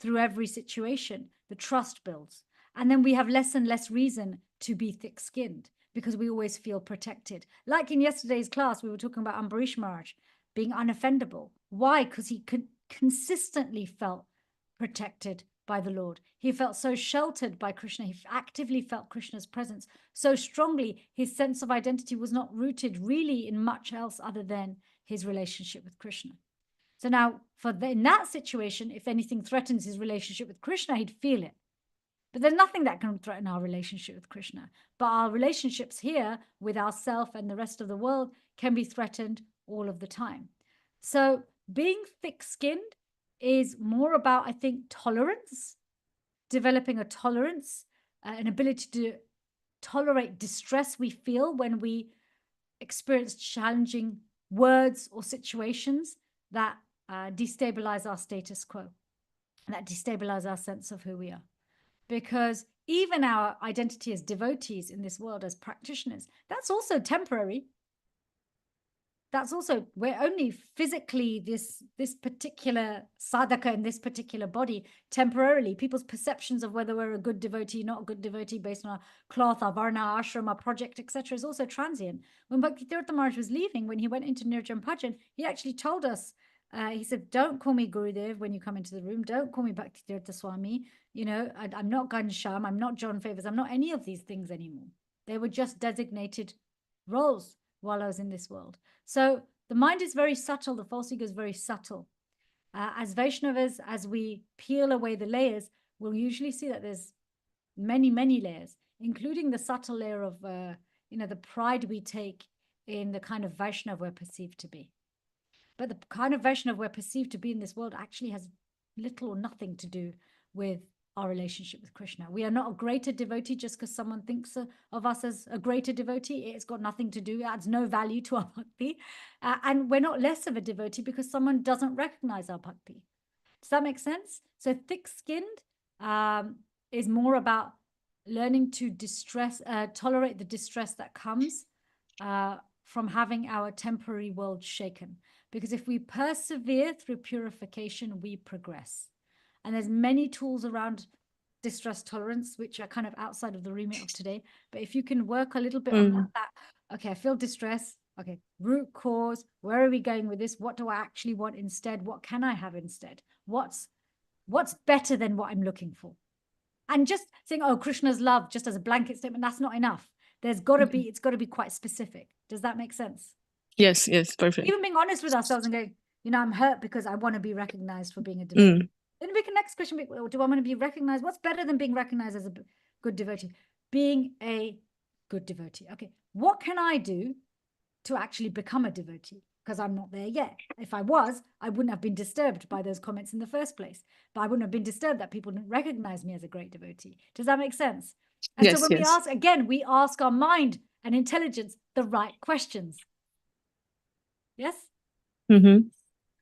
through every situation, the trust builds. And then we have less and less reason to be thick-skinned, because we always feel protected. Like in yesterday's class, we were talking about Ambarish Maharaj being unoffendable. Why? Because he consistently felt protected by the Lord. He felt so sheltered by Krishna. He actively felt Krishna's presence so strongly. His sense of identity was not rooted really in much else other than his relationship with Krishna. So now, in that situation, if anything threatens his relationship with Krishna, he'd feel it. But there's nothing that can threaten our relationship with Krishna. But our relationships here with ourself and the rest of the world can be threatened all of the time. So being thick-skinned is more about, I think, tolerance, developing a tolerance, an ability to tolerate distress we feel when we experience challenging words or situations that destabilize our status quo, and that destabilize our sense of who we are. Because even our identity as devotees in this world, as practitioners, that's also temporary. That's also, we're only physically this particular sadhaka in this particular body temporarily. People's perceptions of whether we're a good devotee, not a good devotee, based on our cloth, our varna, our ashram, our project, etc., is also transient. When Bhaktitirtha Maharaj was leaving, when he went into Nirjan Bhajan, he actually told us, he said, don't call me Gurudev when you come into the room. Don't call me Bhaktitirtha Swami. You know, I'm not Gansham. I'm not John Favors. I'm not any of these things anymore. They were just designated roles while I was in this world. So the mind is very subtle. The false ego is very subtle. As Vaishnavas, as we peel away the layers, we'll usually see that there's many, many layers, including the subtle layer of, the pride we take in the kind of Vaishnava we're perceived to be. But the kind of Vaishnava we're perceived to be in this world actually has little or nothing to do with our relationship with Krishna. We are not a greater devotee just because someone thinks of us as a greater devotee. It's got nothing to do, it adds no value to our bhakti. And we're not less of a devotee because someone doesn't recognize our bhakti. Does that make sense? So thick-skinned is more about learning to tolerate the distress that comes from having our temporary world shaken. Because if we persevere through purification, we progress. And there's many tools around distress tolerance, which are kind of outside of the remit of today. But if you can work a little bit on that, okay, I feel distress. Okay, root cause, where are we going with this? What do I actually want instead? What can I have instead? What's better than what I'm looking for? And just saying, oh, Krishna's love, just as a blanket statement, that's not enough. It's got to be quite specific. Does that make sense? Yes, perfect. Even being honest with ourselves and going, I'm hurt because I want to be recognized for being a devotee. Then we can next question be, do I want to be recognized? What's better than being recognized as a good devotee? Being a good devotee. Okay, what can I do to actually become a devotee? Because I'm not there yet. If I was, I wouldn't have been disturbed by those comments in the first place. But I wouldn't have been disturbed that people didn't recognize me as a great devotee. Does that make sense? And so when we ask, again, we ask our mind and intelligence the right questions. Yes?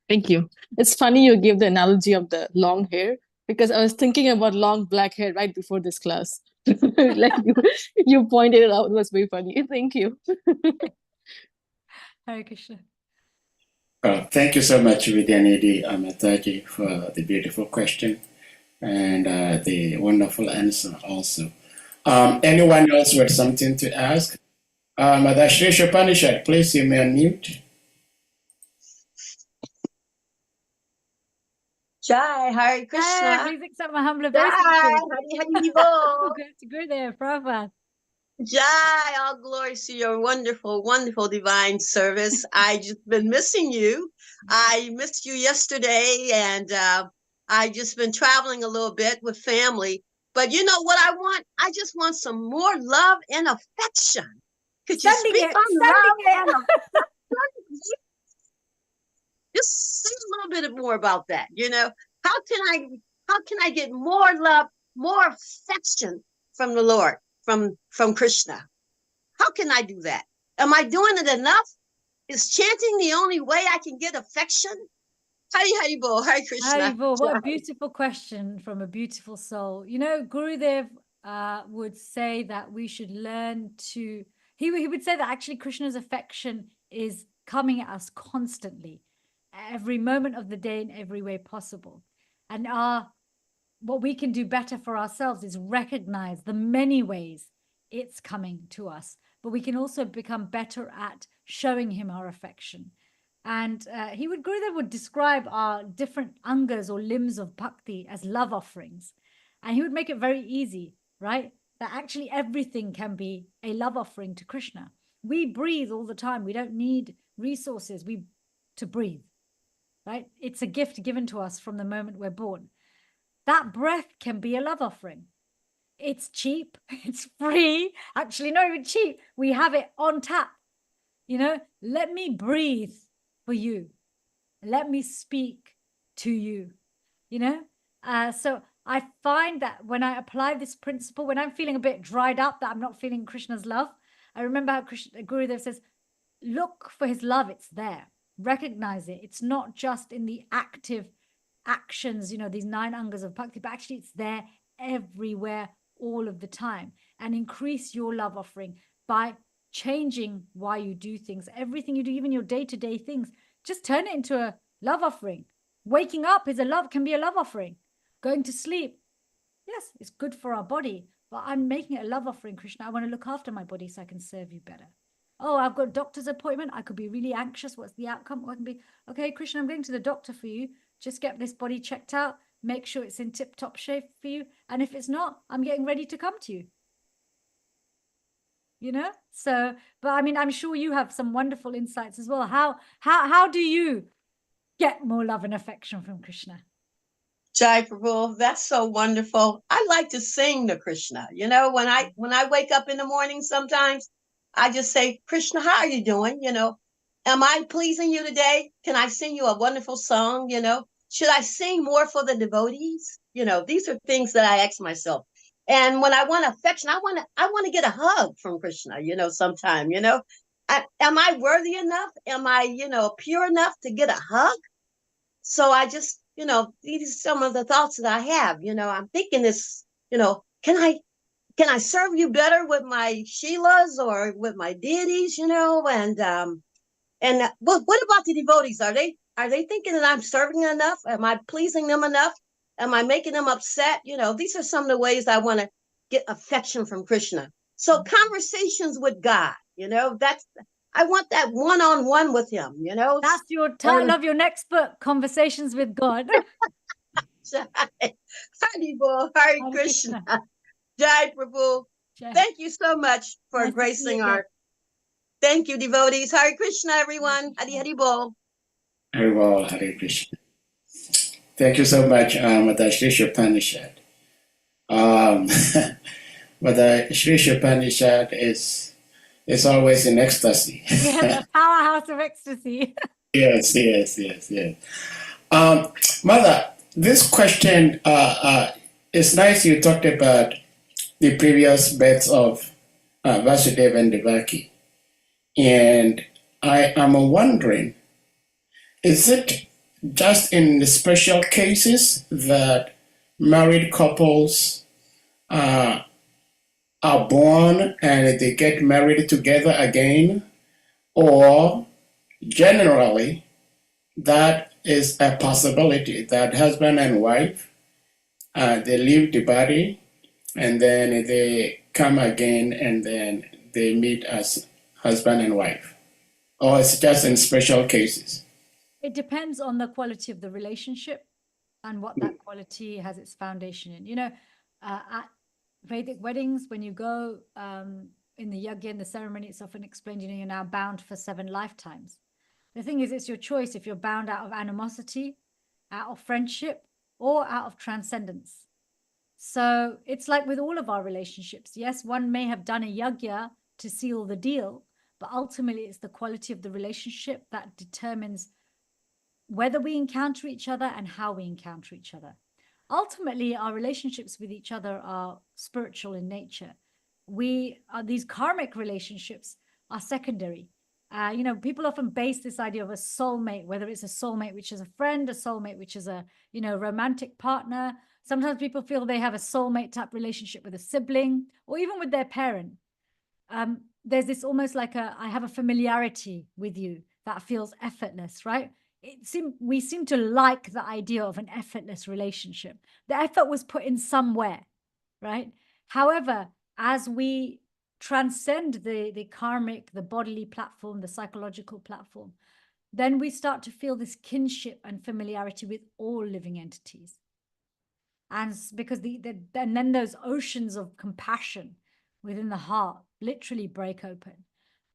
Thank you. It's funny you gave the analogy of the long hair, because I was thinking about long black hair right before this class. Like you pointed it out. It was very funny. Thank you. Hare Krishna. Thank you so much, Vidyanidhi Mataji, for the beautiful question and the wonderful answer also. Anyone else with something to ask? Mother Shri Shopanishad, please, you may unmute. Jai, Hare Krishna. Please accept my humble Jai, obeisance. Good to go there, Prabhupada. Jai, all glories to your wonderful, wonderful divine service. I just been missing you. I missed you yesterday, and I just been traveling a little bit with family. But you know what I want? I just want some more love and affection. Could you speak on love and affection? Just say a little bit more about that. How can I get more love, more affection from the Lord, from Krishna? How can I do that? Am I doing it enough? Is chanting the only way I can get affection? Hari Hari Bol, Hare Krishna. Haribol, what a beautiful question from a beautiful soul. You know, Gurudev would say that we should learn to, he would say that actually Krishna's affection is coming at us constantly, every moment of the day in every way possible. And what we can do better for ourselves is recognize the many ways it's coming to us, but we can also become better at showing him our affection. And Gurudev would describe our different angas or limbs of bhakti as love offerings. And he would make it very easy, right? That actually everything can be a love offering to Krishna. We breathe all the time. We don't need resources to breathe, right? It's a gift given to us from the moment we're born. That breath can be a love offering. It's cheap. It's free. Actually, not even cheap. We have it on tap. You know, let me breathe for you. Let me speak to you, you know? So I find that when I apply this principle, when I'm feeling a bit dried up, that I'm not feeling Krishna's love, I remember how Gurudev says, look for his love, it's there. Recognize it. It's not just in the active actions, you know, these 9 angas of bhakti, but actually it's there everywhere, all of the time. And increase your love offering by changing why you do things, everything you do, even your day-to-day things, just turn it into a love offering. Waking up can be a love offering. Going to sleep, yes, it's good for our body, but I'm making it a love offering, Krishna. I want to look after my body so I can serve you better. Oh, I've got a doctor's appointment. I could be really anxious. What's the outcome? I can be, okay, Krishna, I'm going to the doctor for you. Just get this body checked out. Make sure it's in tip-top shape for you. And if it's not, I'm getting ready to come to you. You know, so, but I mean, I'm sure you have some wonderful insights as well. How do you get more love and affection from Krishna? Jai Prabhu, that's so wonderful. I like to sing to Krishna. You know, when I wake up in the morning, sometimes I just say, Krishna, how are you doing? You know, am I pleasing you today? Can I sing you a wonderful song? You know, should I sing more for the devotees? You know, these are things that I ask myself. And when I want affection, I want to get a hug from Krishna, you know, sometime, you know. Am I worthy enough? Am I, you know, pure enough to get a hug? So I just, you know, these are some of the thoughts that I have. You know, I'm thinking this, you know, can I serve you better with my Sheilas or with my deities, you know? And what about the devotees? Are they thinking that I'm serving enough? Am I pleasing them enough? Am I making them upset? You know, these are some of the ways I want to get affection from Krishna. So conversations with God, you know, I want that one-on-one with him, you know. That's your title of your next book, Conversations with God. Hari Bol, Hare Krishna. Jai Prabhu. Thank you so much for gracing our. Thank you, devotees. Hare Krishna, everyone. Hari Hari Bol. Hari Bol, Hare Krishna. Thank you so much, Mother Shri Upanishad. Mother Shri Upanishad is always in ecstasy. Yeah, the powerhouse of ecstasy. Yes. Mother, this question, it's nice you talked about the previous births of Vasudeva and Devaki. And I am wondering, is it just in the special cases that married couples are born and they get married together again? Or generally, that is a possibility that husband and wife, they leave the body and then they come again and then they meet as husband and wife? Or it's just in special cases? It depends on the quality of the relationship and what that quality has its foundation in. You know, at Vedic weddings, when you go in the yajna, in the ceremony, it's often explained, you know, you're now bound for 7 lifetimes. The thing is, it's your choice if you're bound out of animosity, out of friendship, or out of transcendence. So it's like with all of our relationships. Yes, one may have done a yajna to seal the deal, but ultimately it's the quality of the relationship that determines whether we encounter each other and how we encounter each other. Ultimately, our relationships with each other are spiritual in nature. these karmic relationships are secondary. People often base this idea of a soulmate, whether it's a soulmate which is a friend, a soulmate which is a romantic partner. Sometimes people feel they have a soulmate type relationship with a sibling or even with their parent. There's this almost like I have a familiarity with you that feels effortless, right? We seem to like the idea of an effortless relationship. The effort was put in somewhere, right? However, as we transcend the karmic, the bodily platform, the psychological platform, then we start to feel this kinship and familiarity with all living entities. And because and then those oceans of compassion within the heart literally break open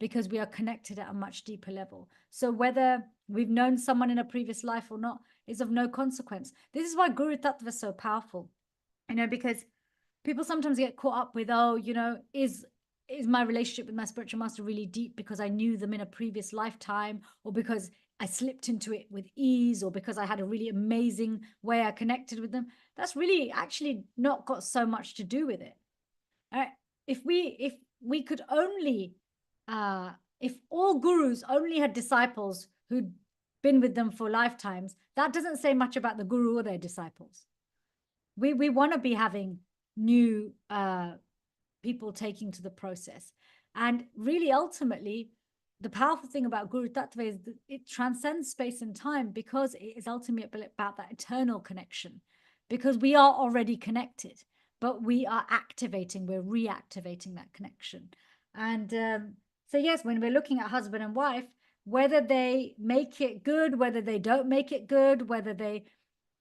because we are connected at a much deeper level. So whether we've known someone in a previous life or not is of no consequence. This is why Guru Tattva is so powerful, because people sometimes get caught up with, is my relationship with my spiritual master really deep because I knew them in a previous lifetime, or because I slipped into it with ease, or because I had a really amazing way I connected with them? That's really actually not got so much to do with it. If we could only, if all gurus only had disciples who'd been with them for lifetimes, that doesn't say much about the guru or their disciples. We want to be having new people taking to the process. And really, ultimately, the powerful thing about Guru Tattva is that it transcends space and time, because it is ultimately about that eternal connection, because we are already connected, but we are we're reactivating that connection. And so yes, when we're looking at husband and wife, whether they make it good, whether they don't make it good, whether they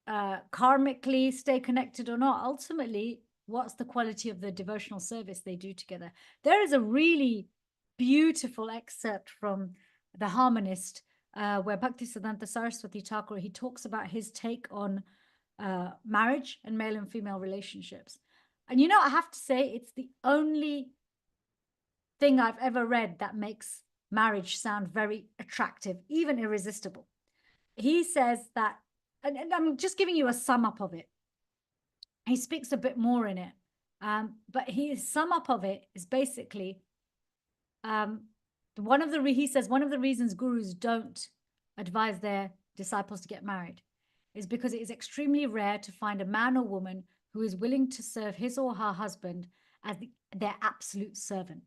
karmically stay connected or not, ultimately, what's the quality of the devotional service they do together? There is a really beautiful excerpt from The Harmonist, where Bhaktisiddhanta Saraswati Thakur, he talks about his take on marriage and male and female relationships. And I have to say, it's the only thing I've ever read that makes marriage sound very attractive, even irresistible. He says that, and I'm just giving you a sum up of it. He speaks a bit more in it, but his sum up of it is basically, he says one of the reasons gurus don't advise their disciples to get married is because it is extremely rare to find a man or woman who is willing to serve his or her husband as their absolute servant.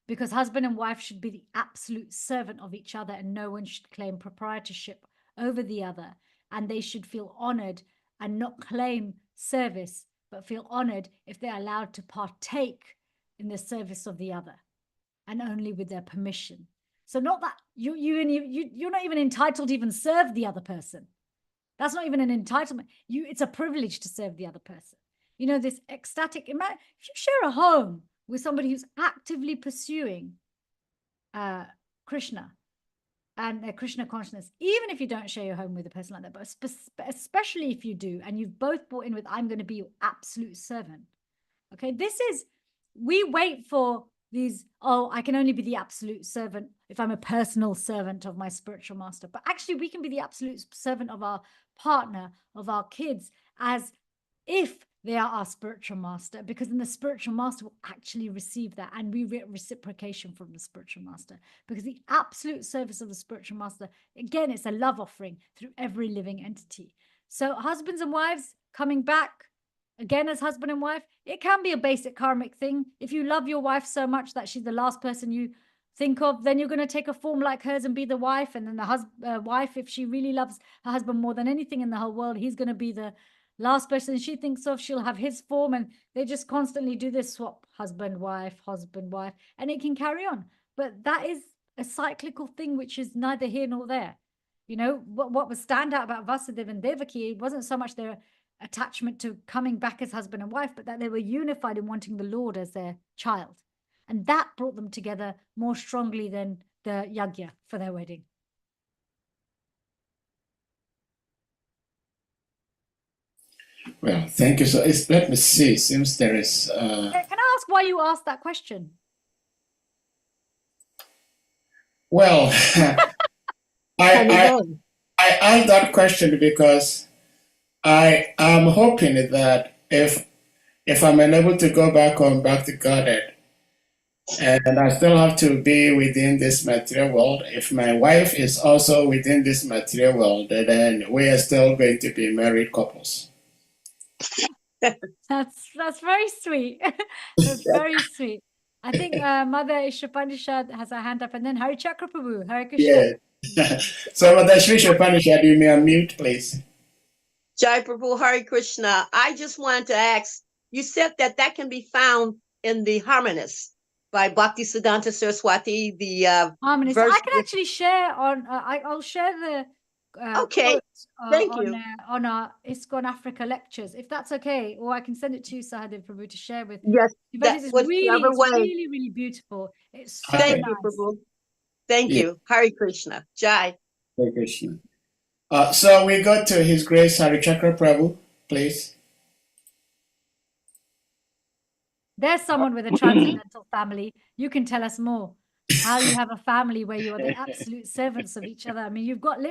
Because husband and wife should be the absolute servant of each other, and no one should claim proprietorship over the other. And they should feel honored and not claim service, but feel honored if they're allowed to partake in the service of the other, and only with their permission. So not that you're not even entitled to even serve the other person. That's not even an entitlement. It's a privilege to serve the other person. This ecstatic, if you share a home with somebody who's actively pursuing Krishna and their Krishna consciousness, even if you don't share your home with a person like that, but especially if you do, and you've both bought in with, I'm going to be your absolute servant. Okay, we wait for these, I can only be the absolute servant if I'm a personal servant of my spiritual master. But actually, we can be the absolute servant of our partner, of our kids, as if they are our spiritual master, because then the spiritual master will actually receive that, and we get reciprocation from the spiritual master, because the absolute service of the spiritual master, again, it's a love offering through every living entity. So husbands and wives coming back again as husband and wife, it can be a basic karmic thing. If you love your wife so much that she's the last person you think of, then you're going to take a form like hers and be the wife. And then the wife, if she really loves her husband more than anything in the whole world, he's going to be the last person she thinks of. She'll have his form, and they just constantly do this swap, husband, wife, and it can carry on. But that is a cyclical thing, which is neither here nor there. What was stand out about Vasudeva and Devaki, it wasn't so much their attachment to coming back as husband and wife, but that they were unified in wanting the Lord as their child. And that brought them together more strongly than the yagya for their wedding. Well, thank you. So let me see. Seems there is. Can I ask why you asked that question? Well, I asked that question because I am hoping that if if I'm unable to go back home, back to Godhead, and I still have to be within this material world, if my wife is also within this material world, then we are still going to be married couples. That's very sweet. That's very sweet. I think Mother Ishapanishad has her hand up, and then Hari Chakra Prabhu, Hare Krishna. Yeah. So, Mother Shri Shapanishad, you may unmute, please. Jai Prabhu, Hare Krishna. I just wanted to ask, you said that that can be found in the Harmonists by Bhaktisiddhanta Saraswati, the Harmonies. verse. I can actually share on. I'll share the Okay, quote, thank on you. On our ISKCON Africa lectures, if that's okay, or I can send it to you, Sahadev Prabhu, to share with. Yes, that It's whichever way. really beautiful. It's so Okay. Thank nice. you, Prabhu. Thank Yeah. you. Hare Krishna. Jai. Hare Krishna. So we go to His Grace Hari Chakra Prabhu, please. There's someone with a transcendental family. You can tell us more. How you have a family where you are the absolute servants of each other. I mean, you've got your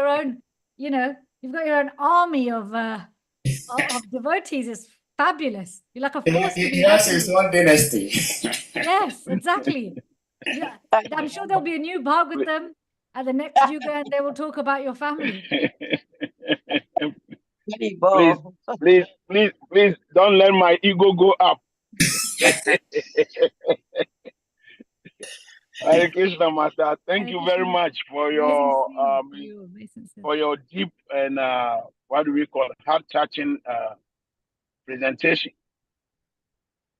own, you've got your own army of devotees. It's fabulous. You're like a force to be He has reckoned his with. own dynasty. Yes, exactly. Yeah, I'm sure there'll be a new Bhagavatam at the next Yuga, and they will talk about your family. Please don't let my ego go up. Hare Krishna, Master. Thank Hare you very Krishna. much for your deep and what do we call it, heart-touching presentation.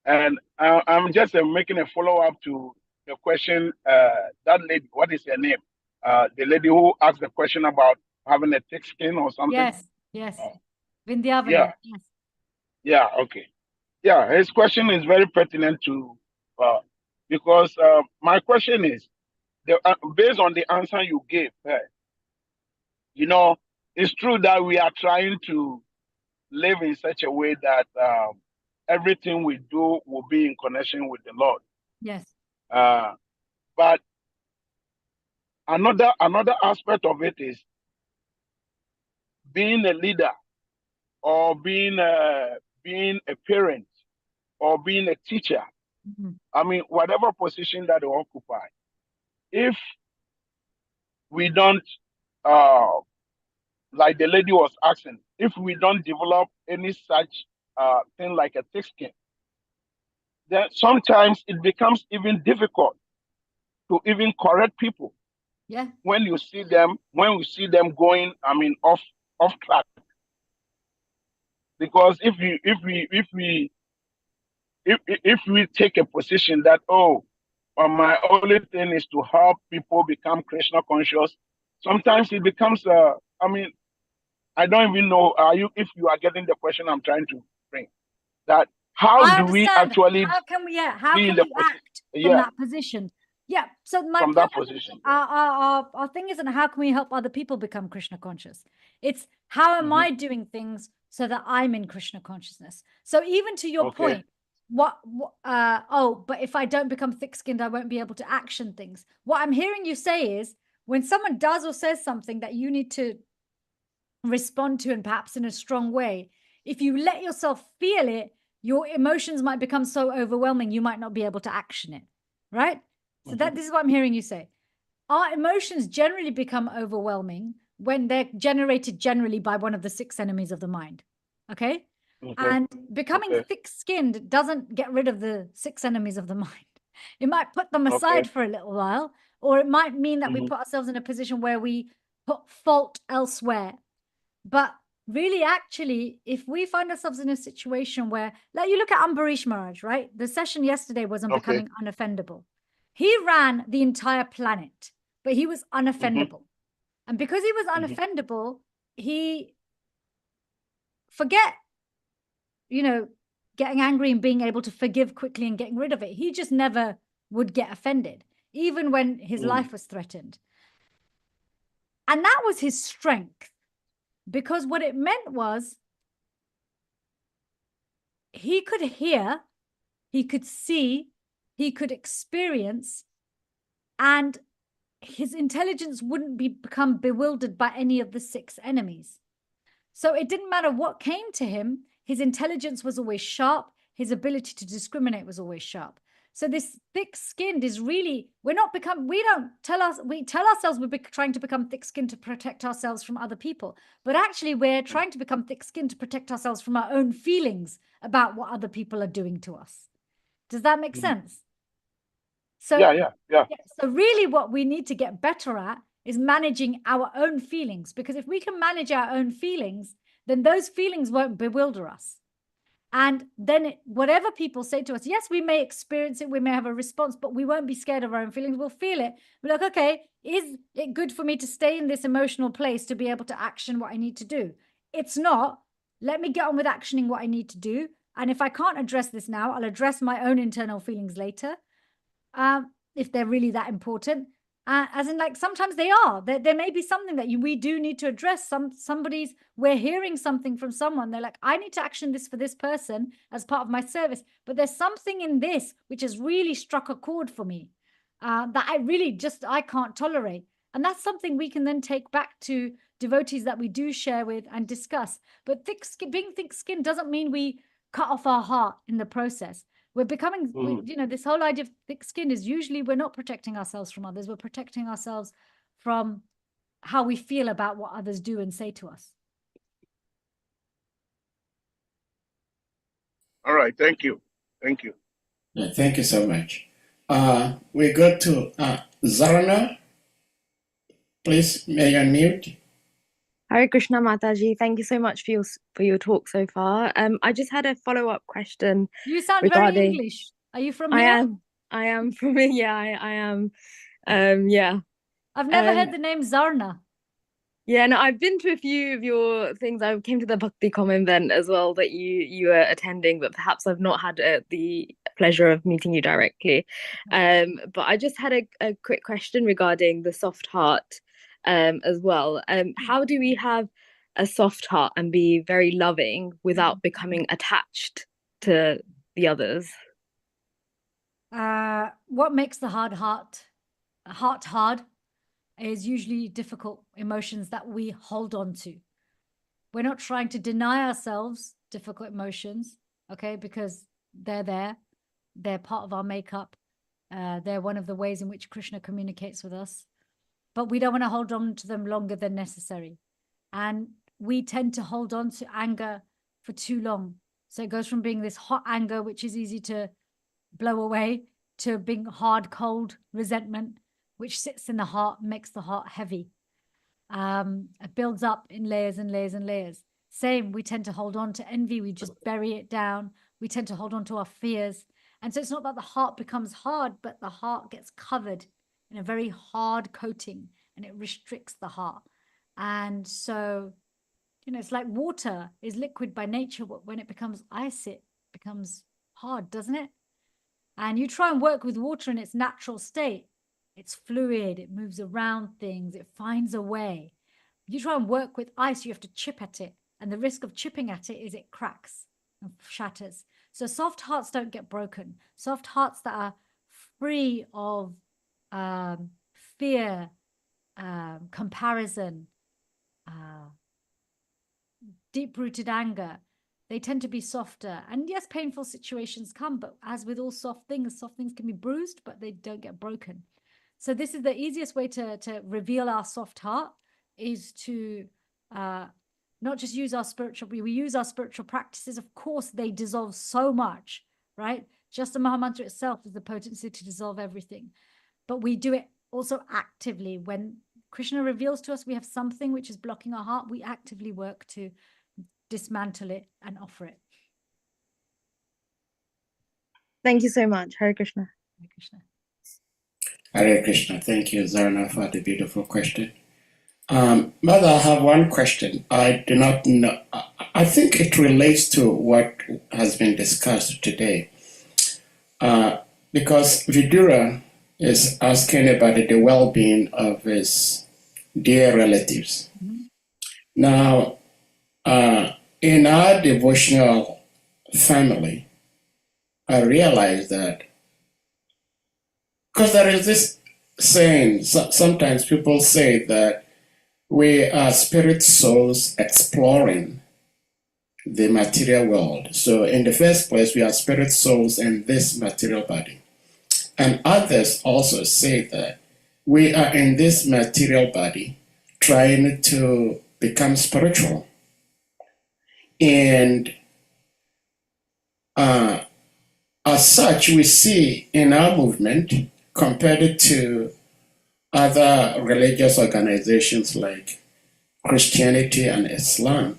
And I'm just making a follow-up to the question. That lady, what is her name? The lady who asked the question about having a thick skin or something. Yes. Vindhyavana. Yeah. Yes. Yeah. Okay. Yeah, his question is very pertinent to because my question is based on the answer you gave. It's true that we are trying to live in such a way that everything we do will be in connection with the Lord. Yes. But another aspect of it is being a leader, or being a parent, or being a teacher. Mhm. I mean, whatever position that they occupy, if we don't, like the lady was asking, if we don't develop any such thing like a thick skin, then sometimes it becomes even difficult to even correct people. Yeah. When we see them going, I mean, off track. Because if we take a position that, my only thing is to help people become Krishna conscious, sometimes it becomes I mean, I don't even know if you are getting the question I'm trying to bring. That how do we actually how can we act from that position? Yeah. So my from that position. Our thing isn't how can we help other people become Krishna conscious. It's how am I doing things so that I'm in Krishna consciousness. So even to your point, but if I don't become thick-skinned, I won't be able to action things. What I'm hearing you say is when someone does or says something that you need to respond to, and perhaps in a strong way, if you let yourself feel it, your emotions might become so overwhelming you might not be able to action it, right? So this is what I'm hearing you say. Our emotions generally become overwhelming when they're generated generally by one of the 6 enemies of the mind. Okay. And becoming thick-skinned doesn't get rid of the 6 enemies of the mind. It might put them aside for a little while, or it might mean that we put ourselves in a position where we put fault elsewhere. But really, actually, if we find ourselves in a situation where, like, you look at Ambarish Maharaj, right? The session yesterday was on becoming unoffendable. He ran the entire planet, but he was unoffendable. And because he was unoffendable, he forget, getting angry and being able to forgive quickly and getting rid of it. He just never would get offended, even when his life was threatened. And that was his strength. Because what it meant was he could hear, he could see, he could experience, and his intelligence wouldn't become bewildered by any of the 6 enemies. So it didn't matter what came to him, his intelligence was always sharp. His ability to discriminate was always sharp. So this thick-skinned is really, we tell ourselves we're trying to become thick-skinned to protect ourselves from other people. But actually we're trying to become thick-skinned to protect ourselves from our own feelings about what other people are doing to us. Does that make sense? So, Yeah. so really what we need to get better at is managing our own feelings, because if we can manage our own feelings, then those feelings won't bewilder us. And then whatever people say to us, yes, we may experience it, we may have a response, but we won't be scared of our own feelings. We'll feel it. We're like, okay, is it good for me to stay in this emotional place to be able to action what I need to do? It's not. Let me get on with actioning what I need to do. And if I can't address this now, I'll address my own internal feelings later, if they're really that important. As in, like, sometimes they are. There may be something that we do need to address. We're hearing something from someone. They're like, I need to action this for this person as part of my service. But there's something in this which has really struck a chord for me that I can't tolerate. And that's something we can then take back to devotees that we do share with and discuss. But being thick-skinned doesn't mean we cut off our heart in the process. We're becoming, this whole idea of thick skin is usually we're not protecting ourselves from others. We're protecting ourselves from how we feel about what others do and say to us. All right. Thank you. Yeah, thank you so much. We go to Zarana. Please, may you unmute? Hare Krishna Mataji, thank you so much for your talk so far. I just had a follow-up question. You sound regarding... very English. Are you from here? I am from here. Yeah, I am. Yeah. I've never heard the name Zarna. Yeah, no, I've been to a few of your things. I came to the Bhakti Com event as well that you were attending, but perhaps I've not had the pleasure of meeting you directly. But I just had a quick question regarding the soft heart as well. How do we have a soft heart and be very loving without becoming attached to the others? What makes the heart hard is usually difficult emotions that we hold on to. We're not trying to deny ourselves difficult emotions, okay, because they're there. They're part of our makeup. They're one of the ways in which Krishna communicates with us. But we don't want to hold on to them longer than necessary. And we tend to hold on to anger for too long. So it goes from being this hot anger, which is easy to blow away, to being hard, cold resentment, which sits in the heart, makes the heart heavy. It builds up in layers and layers and layers. Same, we tend to hold on to envy. We just bury it down. We tend to hold on to our fears. And so it's not that the heart becomes hard, but the heart gets covered in a very hard coating, and it restricts the heart. And so, it's like water is liquid by nature, but when it becomes ice, it becomes hard, doesn't it? And you try and work with water in its natural state. It's fluid, it moves around things, it finds a way. You try and work with ice, you have to chip at it. And the risk of chipping at it is it cracks and shatters. So soft hearts don't get broken. Soft hearts that are free of fear, comparison, deep-rooted anger, they tend to be softer. And yes, painful situations come, but as with all soft things can be bruised, but they don't get broken. So this is the easiest way to reveal our soft heart, is to not just use our we use our spiritual practices. Of course, they dissolve so much, right? Just the Mahamantra itself is the potency to dissolve everything. But we do it also actively. When Krishna reveals to us we have something which is blocking our heart, we actively work to dismantle it and offer it. Thank you so much. Hare Krishna. Hare Krishna. Hare Krishna. Thank you, Zarna, for the beautiful question. Mother, I have one question. I do not know. I think it relates to what has been discussed today. Because Vidura is asking about the well-being of his dear relatives. Mm-hmm. Now, in our devotional family, I realized that, because there is this saying, sometimes people say that we are spirit souls exploring the material world. So in the first place, we are spirit souls in this material body. And others also say that we are in this material body trying to become spiritual. And as such, we see in our movement, compared to other religious organizations like Christianity and Islam,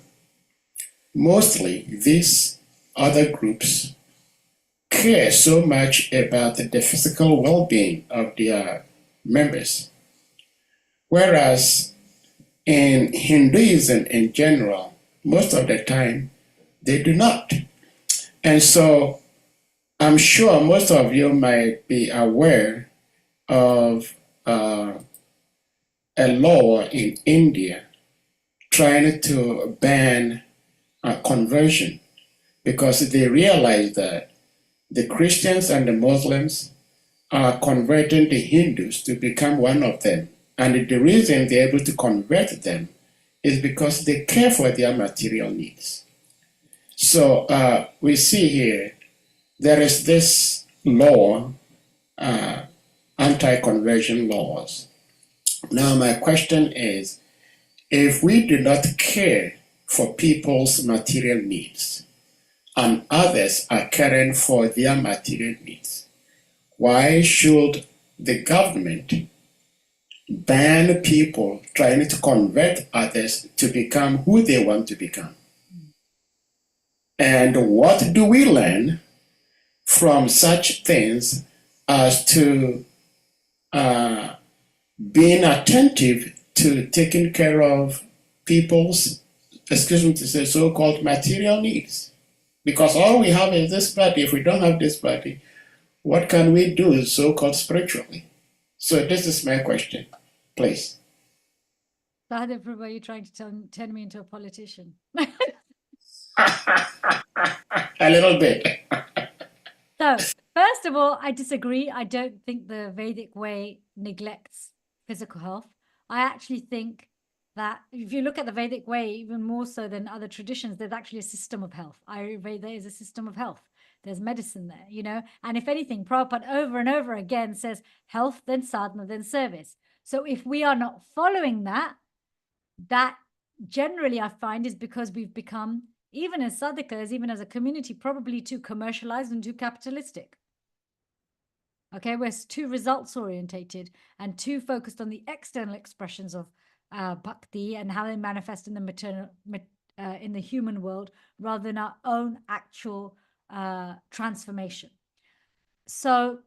mostly these other groups care so much about the physical well-being of their members. Whereas in Hinduism in general, most of the time, they do not. And so I'm sure most of you might be aware of a law in India trying to ban conversion because they realize that the Christians and the Muslims are converting the Hindus to become one of them. And the reason they're able to convert them is because they care for their material needs. So we see here, there is this law, anti-conversion laws. Now my question is, if we do not care for people's material needs, and others are caring for their material needs, why should the government ban people trying to convert others to become who they want to become? And what do we learn from such things as to being attentive to taking care of people's, excuse me to say, so-called material needs? Because all we have is this body. If we don't have this body, what can we do so-called spiritually? So this is my question, please. Sahadev Prabhu, are you trying to turn me into a politician? A little bit. So, first of all, I disagree. I don't think the Vedic way neglects physical health. I actually think that if you look at the Vedic way, even more so than other traditions, there's actually a system of health. Ayurveda is a system of health. There's medicine there, you know. And if anything, Prabhupada over and over again says health, then sadhana, then service. So if we are not following that, that generally I find is because we've become, even as sadhakas, even as a community, probably too commercialized and too capitalistic. Okay, we're too results orientated and too focused on the external expressions of bhakti and how they manifest in the in the human world, rather than our own actual transformation. So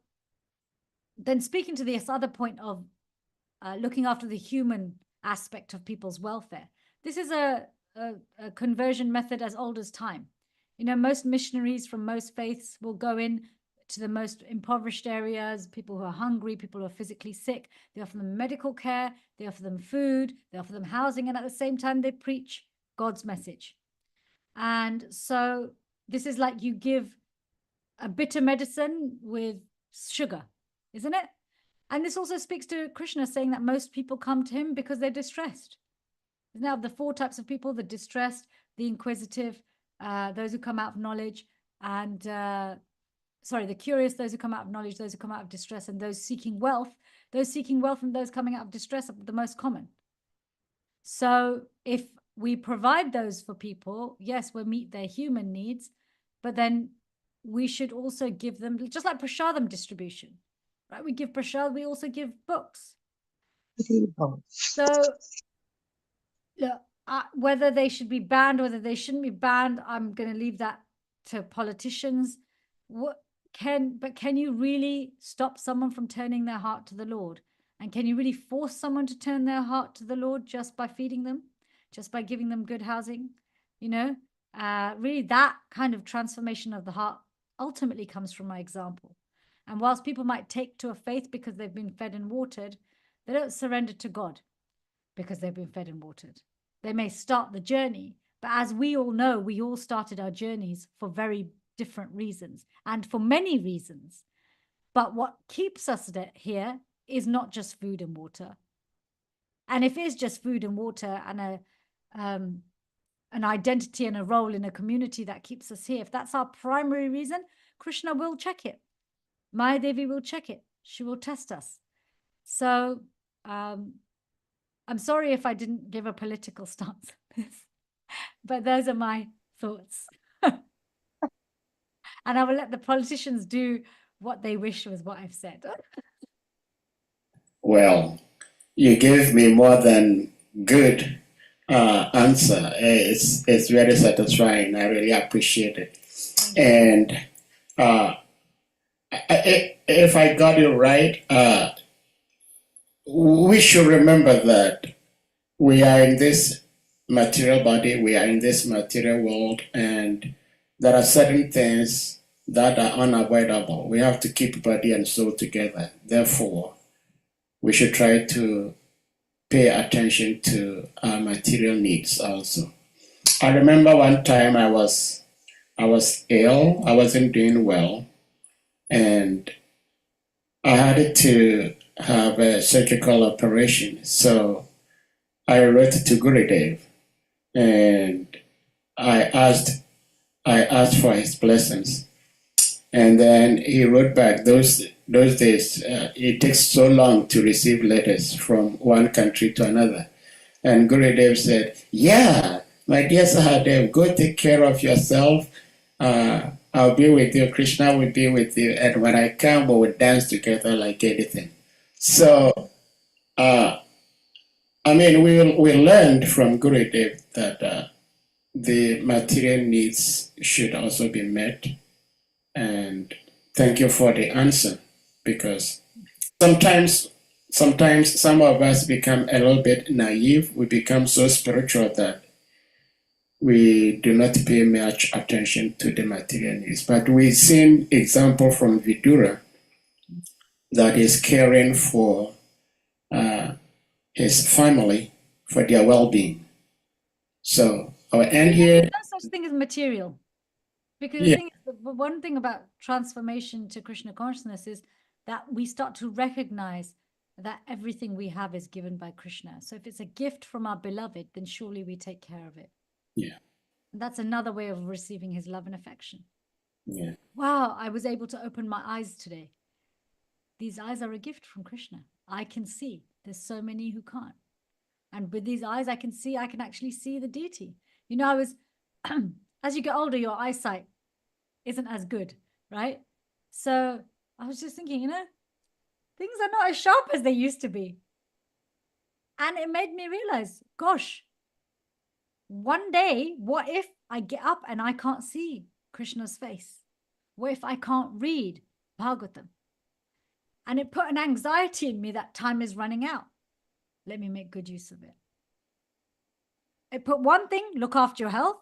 then, speaking to this other point of looking after the human aspect of people's welfare, this is a conversion method as old as time. You know, most missionaries from most faiths will go in to the most impoverished areas, people who are hungry, people who are physically sick. They offer them medical care, they offer them food, they offer them housing, and at the same time, they preach God's message. And so this is like you give a bitter medicine with sugar, isn't it? And this also speaks to Krishna saying that most people come to him because they're distressed. Now, of the four types of people, the distressed, the inquisitive, those who come out of knowledge, and the curious, those who come out of knowledge, those who come out of distress, and those seeking wealth and those coming out of distress are the most common. So if we provide those for people, yes, we'll meet their human needs, but then we should also give them, just like prasadam distribution, right? We give prasad, we also give books. So whether they should be banned, whether they shouldn't be banned, I'm going to leave that to politicians. Can you really stop someone from turning their heart to the Lord? And can you really force someone to turn their heart to the Lord just by feeding them, just by giving them good housing? You know, really that kind of transformation of the heart ultimately comes from my example. And whilst people might take to a faith because they've been fed and watered, they don't surrender to God because they've been fed and watered. They may start the journey, but as we all know, we all started our journeys for very different reasons and for many reasons. But what keeps us here is not just food and water. And if it's just food and water and an identity and a role in a community that keeps us here, if that's our primary reason, Krishna will check it. Maya Devi will check it. She will test us. So I'm sorry if I didn't give a political stance on this, but those are my thoughts. And I will let the politicians do what they wish with what I've said. Well, you gave me more than good answer. It's very satisfying. I really appreciate it. And if I got it right, we should remember that we are in this material body, we are in this material world, and there are certain things that are unavoidable. We have to keep body and soul together. Therefore, we should try to pay attention to our material needs also. I remember one time I was ill, I wasn't doing well, and I had to have a surgical operation. So I wrote to Gurudev and I asked for his blessings. And then he wrote back. Those days, it takes so long to receive letters from one country to another. And Gurudev said, yeah, my dear Sahadev, go take care of yourself. I'll be with you. Krishna will be with you. And when I come, we will dance together like anything. So, we learned from Gurudev that the material needs should also be met. And thank you for the answer, because sometimes some of us become a little bit naive. We become so spiritual that we do not pay much attention to the material needs. But we've seen example from Vidura that is caring for his family, for their well-being. So I'll end here. There's no such thing as material. Because Yeah. the one thing about transformation to Krishna consciousness is that we start to recognize that everything we have is given by Krishna. So if it's a gift from our beloved, then surely we take care of it. Yeah. And that's another way of receiving his love and affection. Yeah. Wow, I was able to open my eyes today. These eyes are a gift from Krishna. I can see. There's so many who can't. And with these eyes, I can actually see the deity. You know, as you get older, your eyesight isn't as good, right? So I was just thinking, things are not as sharp as they used to be. And it made me realize, gosh, one day, what if I get up and I can't see Krishna's face? What if I can't read Bhagavatam? And it put an anxiety in me that time is running out. Let me make good use of it. It put one thing, look after your health.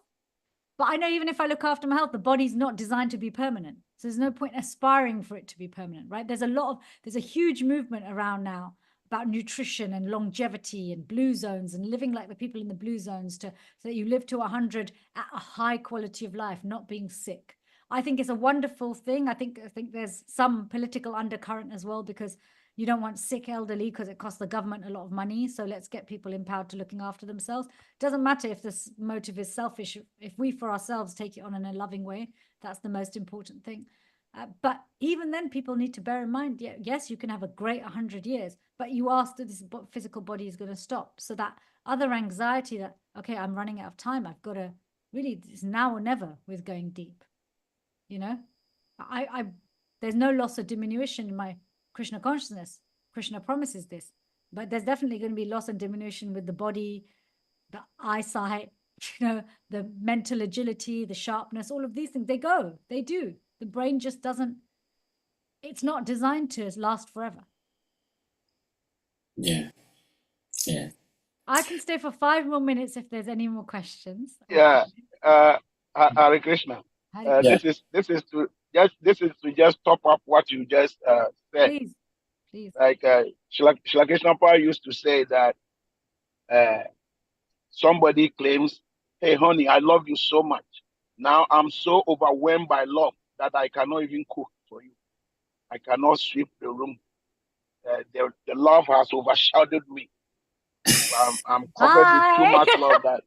But I know even if I look after my health, the body's not designed to be permanent. So there's no point aspiring for it to be permanent, right? There's a huge movement around now about nutrition and longevity and blue zones and living like the people in the blue zones so that you live to 100 at a high quality of life, not being sick. I think it's a wonderful thing. I think there's some political undercurrent as well, because you don't want sick elderly because it costs the government a lot of money. So let's get people empowered to looking after themselves. Doesn't matter if this motive is selfish. If we for ourselves take it on in a loving way, that's the most important thing. But even then, people need to bear in mind, yes, you can have a great 100 years, but you ask that this physical body is going to stop. So that other anxiety that, okay, I'm running out of time. I've got to really, it's now or never with going deep. There's no loss or diminution in my Krishna consciousness. Krishna promises this, but there's definitely going to be loss and diminution with the body, the eyesight, the mental agility, the sharpness, all of these things. They do. The brain just doesn't, it's not designed to last forever. Yeah. Yeah. I can stay for 5 more minutes if there's any more questions. Yeah. Hare Krishna. This is to just top up what you just said. Please. Like Srila Krishna Prabhupada used to say that somebody claims, "Hey, honey, I love you so much. Now I'm so overwhelmed by love that I cannot even cook for you. I cannot sweep the room. The love has overshadowed me. I'm covered with too much love that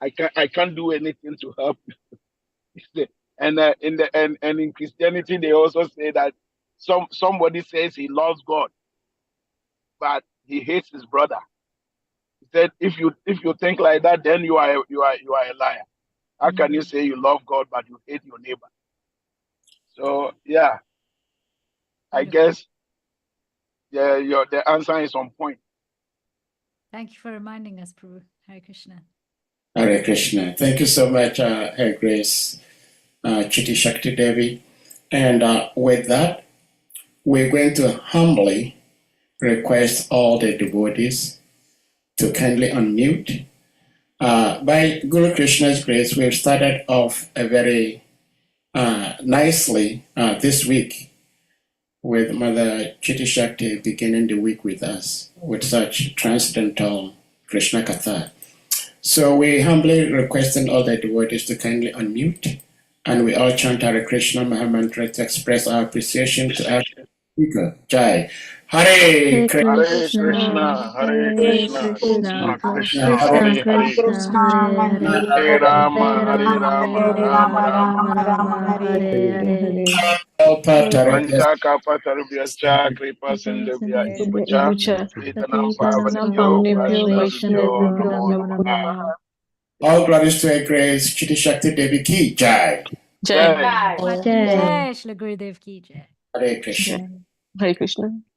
I can't do anything to help you. And in Christianity, they also say that somebody says he loves God, but he hates his brother. He said, if you think like that, then you are a liar. How can you say you love God but you hate your neighbor? So yeah, I guess the answer is on point. Thank you for reminding us, Prabhu. Hare Krishna. Hare Krishna. Thank you so much, Her Grace, CITI-SAKTI Devi. And with that, we're going to humbly request all the devotees to kindly unmute. By Guru Krishna's grace, we've started off a very nicely this week with Mother CITI-SAKTI beginning the week with us with such transcendental Krishna Katha. So we humbly requesting all the devotees to kindly unmute, and we all chant Hare Krishna Mahamantra to express our appreciation to our speaker. Jai. Hare Krishna. Hare Krishna, Hare Krishna, Krishna Krishna, Hare Hare, Hare Rama, Hare Rama, Rama Rama, Pancha Kapatarubhyacha, Kripa Sindhubhya Ibucha, Etanam Pavanabhyo, Vaishnavibhyo, Namo Namaha. All glories to Her Grace CITI-SAKTI Devi Ki Jai. Jai. Jai Shri Gurudev Ki Jai. Hare Krishna. Hare Krishna.